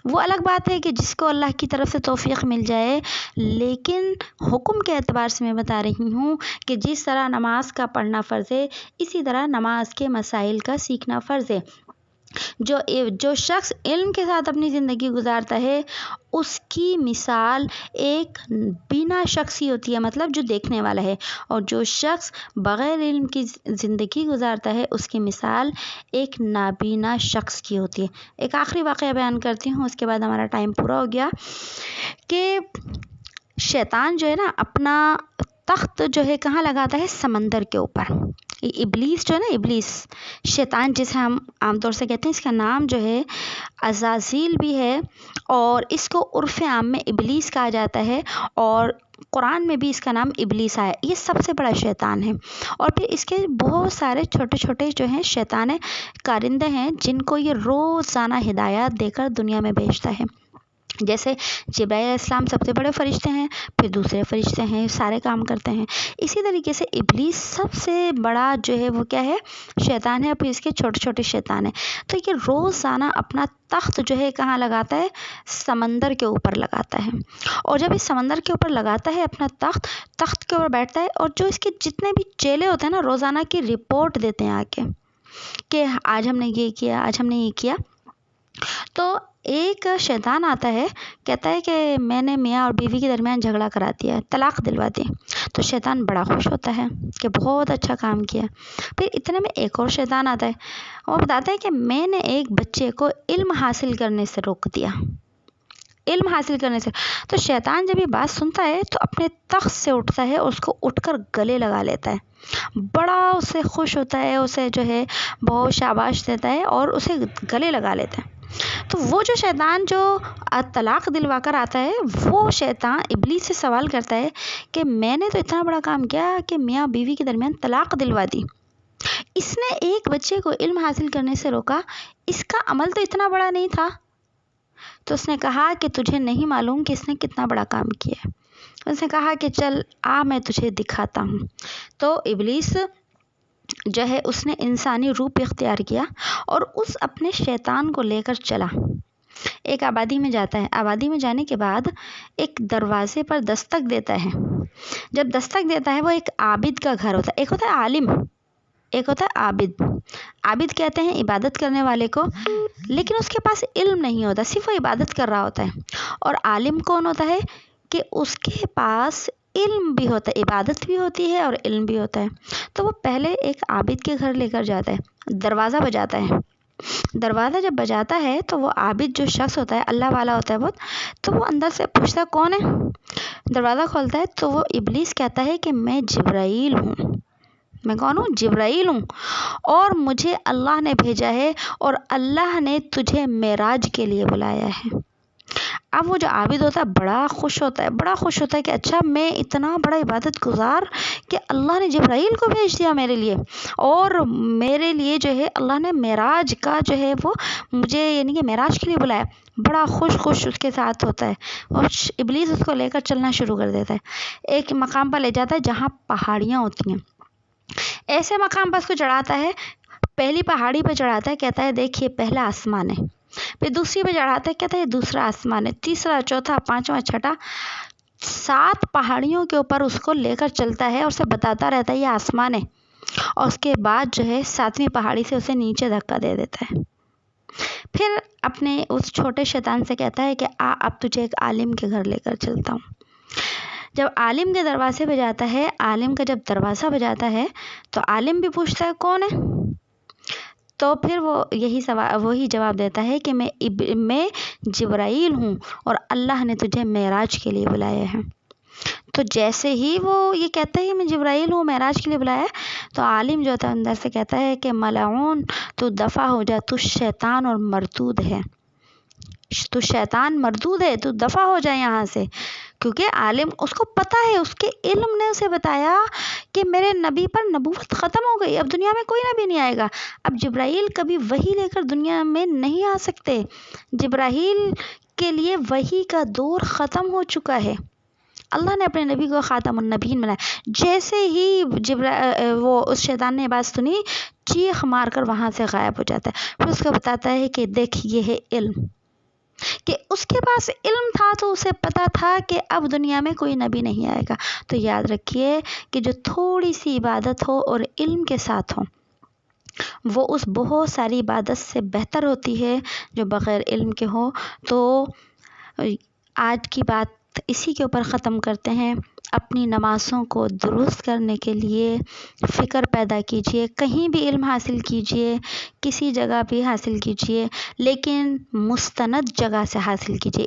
وہ الگ بات ہے کہ جس کو اللہ کی طرف سے توفیق مل جائے۔ لیکن حکم کے اعتبار سے میں بتا رہی ہوں کہ جس طرح نماز کا پڑھنا فرض ہے، اسی طرح نماز کے مسائل کا سیکھنا فرض ہے۔ جو شخص علم کے ساتھ اپنی زندگی گزارتا ہے، اس کی مثال ایک بینا شخصی ہوتی ہے، مطلب جو دیکھنے والا ہے، اور جو شخص بغیر علم کی زندگی گزارتا ہے، اس کی مثال ایک نابینا شخص کی ہوتی ہے۔ ایک آخری واقعہ بیان کرتی ہوں، اس کے بعد ہمارا ٹائم پورا ہو گیا، کہ شیطان جو ہے نا اپنا تخت جو ہے کہاں لگاتا ہے؟ سمندر کے اوپر۔ ابلیس جو ہے نا، ابلیس شیطان جسے ہم عام طور سے کہتے ہیں، اس کا نام جو ہے عزازیل بھی ہے، اور اس کو عرف عام میں ابلیس کہا جاتا ہے، اور قرآن میں بھی اس کا نام ابلیس آیا۔ یہ سب سے بڑا شیطان ہے، اور پھر اس کے بہت سارے چھوٹے چھوٹے جو ہیں شیطان کارندے ہیں، جن کو یہ روزانہ ہدایات دے کر دنیا میں بھیجتا ہے۔ جیسے جبرائیل علیہ السلام سب سے بڑے فرشتے ہیں، پھر دوسرے فرشتے ہیں، سارے کام کرتے ہیں۔ اسی طریقے سے ابلیس سب سے بڑا جو ہے وہ کیا ہے؟ شیطان ہے، اور پھر اس کے چھوٹے چھوٹے شیطان ہیں۔ تو یہ روزانہ اپنا تخت جو ہے کہاں لگاتا ہے؟ سمندر کے اوپر لگاتا ہے، اور جب اس سمندر کے اوپر لگاتا ہے اپنا تخت کے اوپر بیٹھتا ہے، اور جو اس کے جتنے بھی چیلے ہوتے ہیں نا، روزانہ کی رپورٹ دیتے ہیں آ کے کہ آج ہم نے یہ کیا، آج ہم نے یہ کیا۔ تو ایک شیطان آتا ہے، کہتا ہے کہ میں نے میاں اور بیوی کے درمیان جھگڑا کرا دیا، طلاق دلوا دی۔ تو شیطان بڑا خوش ہوتا ہے کہ بہت اچھا کام کیا۔ پھر اتنے میں ایک اور شیطان آتا ہے، وہ بتاتا ہے کہ میں نے ایک بچے کو علم حاصل کرنے سے روک دیا۔ علم حاصل کرنے سے. تو شیطان جب یہ بات سنتا ہے تو اپنے تخت سے اٹھتا ہے اور اس کو اٹھ کر گلے لگا لیتا ہے. بڑا اسے خوش ہوتا ہے, اسے جو ہے بہت شاباش دیتا ہے اور اسے گلے لگا لیتا ہے. تو وہ جو شیطان جو طلاق دلوا کر آتا ہے, وہ شیطان ابلیس سے سوال کرتا ہے کہ میں نے تو اتنا بڑا کام کیا کہ میاں بیوی کے درمیان طلاق دلوا دی, اس نے ایک بچے کو علم حاصل کرنے سے روکا, اس کا عمل تو اتنا بڑا نہیں تھا. تو اس نے کہا کہ تجھے نہیں معلوم کہ اس نے کتنا بڑا کام کیا ہے. اس نے کہا کہ چل آ میں تجھے دکھاتا ہوں. تو ابلیس جو ہے اس نے انسانی روپ اختیار کیا اور اس اپنے شیطان کو لے کر چلا. ایک آبادی میں جاتا ہے. آبادی میں جانے کے بعد ایک دروازے پر دستک دیتا ہے. جب دستک دیتا ہے, وہ ایک عابد کا گھر ہوتا ہے. ایک ہوتا ہے عالم, ایک ہوتا ہے عابد. عابد کہتے ہیں عبادت کرنے والے کو, لیکن اس کے پاس علم نہیں ہوتا, صرف وہ عبادت کر رہا ہوتا ہے. اور عالم کون ہوتا ہے کہ اس کے پاس علم بھی ہوتا ہے, عبادت بھی ہوتی ہے اور علم بھی ہوتا ہے. تو وہ پہلے ایک عابد کے گھر لے کر جاتا ہے, دروازہ بجاتا ہے. دروازہ جب بجاتا ہے تو وہ عابد جو شخص ہوتا ہے, اللہ والا ہوتا ہے بہت, تو وہ اندر سے پوچھتا ہے کون ہے. دروازہ کھولتا ہے تو وہ ابلیس کہتا ہے کہ میں جبرائیل ہوں. میں کون ہوں؟ جبرائیل ہوں, اور مجھے اللہ نے بھیجا ہے اور اللہ نے تجھے معراج کے لیے بلایا ہے. اب وہ جو عابد ہوتا ہے بڑا خوش ہوتا ہے, بڑا خوش ہوتا ہے کہ اچھا میں اتنا بڑا عبادت گزار کہ اللہ نے جبرائیل کو بھیج دیا میرے لیے, اور میرے لیے جو ہے اللہ نے معراج کا جو ہے وہ مجھے یعنی کہ معراج کے لیے بلایا. بڑا خوش اس کے ساتھ ہوتا ہے, اور ابلیس اس کو لے کر چلنا شروع کر دیتا ہے. ایک مقام پر لے جاتا ہے جہاں پہاڑیاں ہوتی ہیں. ایسے مقام پر اس کو چڑھاتا ہے, پہلی پہاڑی پہ چڑھاتا ہے, کہتا ہے دیکھیے پہلا آسمان ہے. پھر دوسری پہ چڑھاتا ہے, کہتا ہے دوسرا آسمان ہے. تیسرا, چوتھا, پانچواں, چھٹا, 7 پہاڑیوں کے اوپر اس کو لے کر چلتا ہے اور اسے بتاتا رہتا ہے یہ آسمان ہے. اور اس کے بعد جو ہے 7ویں پہاڑی سے اسے نیچے دھکا دے دیتا ہے. پھر اپنے اس چھوٹے شیطان سے کہتا ہے کہ اب تجھے ایک عالم کے گھر لے کر چلتا ہوں. جب عالم کے دروازے پہ جاتا ہے, عالم کا جب دروازہ بجاتا ہے تو عالم بھی پوچھتا ہے کون ہے. تو پھر وہ وہی جواب دیتا ہے کہ میں جبرائیل ہوں اور اللہ نے تجھے معراج کے لیے بلایا ہے. تو جیسے ہی وہ یہ کہتا ہے میں جبرائیل ہوں, معراج کے لیے بلایا ہے, تو عالم جو ہوتا ہے اندر سے کہتا ہے کہ ملعون, تو دفع ہو جا, تو شیطان اور مردود ہے, تو شیطان مردود ہے, تو دفع ہو جائے یہاں سے. کیونکہ عالم اس کو پتہ ہے, اس کے علم نے اسے بتایا کہ میرے نبی پر نبوت ختم ہو گئی, اب دنیا میں کوئی نبی نہیں آئے گا. اب جبرائیل کبھی وحی لے کر دنیا میں نہیں آ سکتے. جبرائیل کے لیے وحی کا دور ختم ہو چکا ہے. اللہ نے اپنے نبی کو خاتم النبیین بنایا. جیسے ہی وہ اس شیطان نے بات سنی, چیخ مار کر وہاں سے غائب ہو جاتا ہے. پھر اس کو بتاتا ہے کہ دیکھ یہ ہے علم, کہ اس کے پاس علم تھا تو اسے پتا تھا کہ اب دنیا میں کوئی نبی نہیں آئے گا. تو یاد رکھیے کہ جو تھوڑی سی عبادت ہو اور علم کے ساتھ ہو, وہ اس بہت ساری عبادت سے بہتر ہوتی ہے جو بغیر علم کے ہو. تو آج کی بات اسی کے اوپر ختم کرتے ہیں. اپنی نمازوں کو درست کرنے کے لیے فکر پیدا کیجیے. کہیں بھی علم حاصل کیجیے, کسی جگہ بھی حاصل کیجیے, لیکن مستند جگہ سے حاصل کیجیے.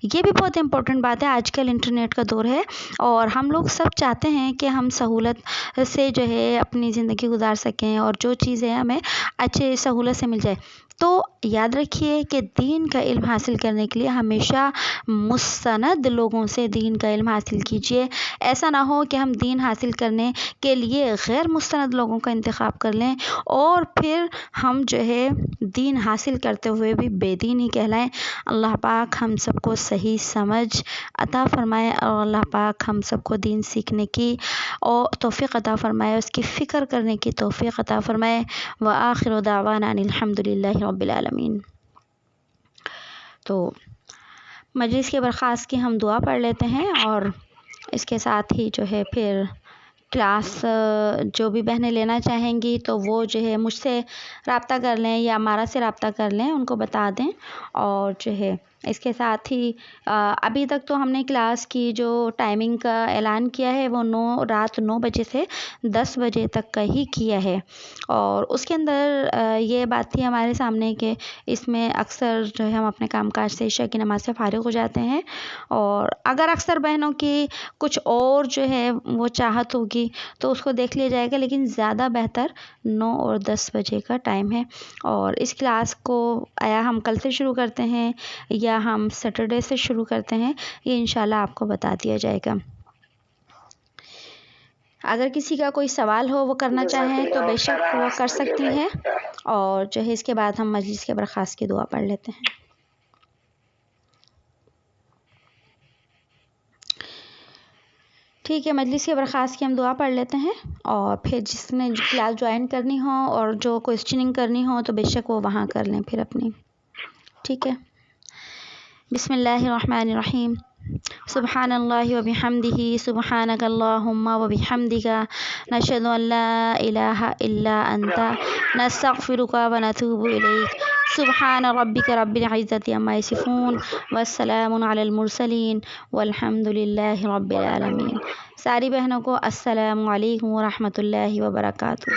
یہ بھی بہت امپورٹنٹ بات ہے. آج کل انٹرنیٹ کا دور ہے اور ہم لوگ سب چاہتے ہیں کہ ہم سہولت سے جو ہے اپنی زندگی گزار سکیں اور جو چیزیں ہمیں اچھے سہولت سے مل جائے. تو یاد رکھیے کہ دین کا علم حاصل کرنے کے لیے ہمیشہ مستند لوگوں سے دین کا علم حاصل کیجیے. ایسا نہ ہو کہ ہم دین حاصل کرنے کے لیے غیر مستند لوگوں کا انتخاب کر لیں اور پھر ہم جو ہے دین حاصل کرتے ہوئے بھی بے دین ہی کہلائیں. اللہ پاک ہم سب کو صحیح سمجھ عطا فرمائے اور اللہ پاک ہم سب کو دین سیکھنے کی اور توفیق عطا فرمائے, اس کی فکر کرنے کی توفیق عطا فرمائے. وآخر دعوانا ان الحمدللہ رب العالمین. تو مجلس کے برخاست کی ہم دعا پڑھ لیتے ہیں اور اس کے ساتھ ہی جو ہے پھر کلاس جو بھی بہنیں لینا چاہیں گی تو وہ جو ہے مجھ سے رابطہ کر لیں یا ہمارا سے رابطہ کر لیں, ان کو بتا دیں اور جو ہے اس کے ساتھ ہی ابھی تک تو ہم نے کلاس کی جو ٹائمنگ کا اعلان کیا ہے وہ رات 9 بجے سے 10 بجے تک کا ہی کیا ہے، اور اس کے اندر یہ بات تھی ہمارے سامنے کہ اس میں اکثر جو ہے ہم اپنے کام کاج سے عشاء کی نماز سے فارغ ہو جاتے ہیں، اور اگر اکثر بہنوں کی کچھ اور جو ہے وہ چاہت ہوگی تو اس کو دیکھ لیا جائے گا، لیکن زیادہ بہتر 9 اور 10 بجے کا ٹائم ہے۔ اور اس کلاس کو یا ہم کل سے شروع کرتے ہیں یا ہم سیٹرڈے سے شروع کرتے ہیں، یہ انشاءاللہ آپ کو بتا دیا جائے گا۔ اگر کسی کا کوئی سوال ہو وہ کرنا چاہیں تو بے شک وہ کر سکتی ہیں، اور جو ہے اس کے بعد ہم مجلس کے برخاست کی دعا پڑھ لیتے ہیں۔ ٹھیک ہے، مجلس کے برخاست کی ہم دعا پڑھ لیتے ہیں، اور پھر جس نے کلاس جوائن کرنی ہو اور جو کوئسچننگ کرنی ہو تو بے شک وہ وہاں کر لیں پھر اپنی۔ ٹھیک ہے، بسم اللہ الرحمن الرحیم، سبحان اللہ وبحمدہ، سبحانک اللہم وبحمدک، نشہد ان لا الہ الا انت، نستغفرک ونتوب الیک، سبحان ربک رب العزۃ عما یصفون، والسلام علی المرسلین، والحمد للہ رب العالمین۔ ساری بہنوں کو السلام علیکم ورحمۃ اللہ وبرکاتہ۔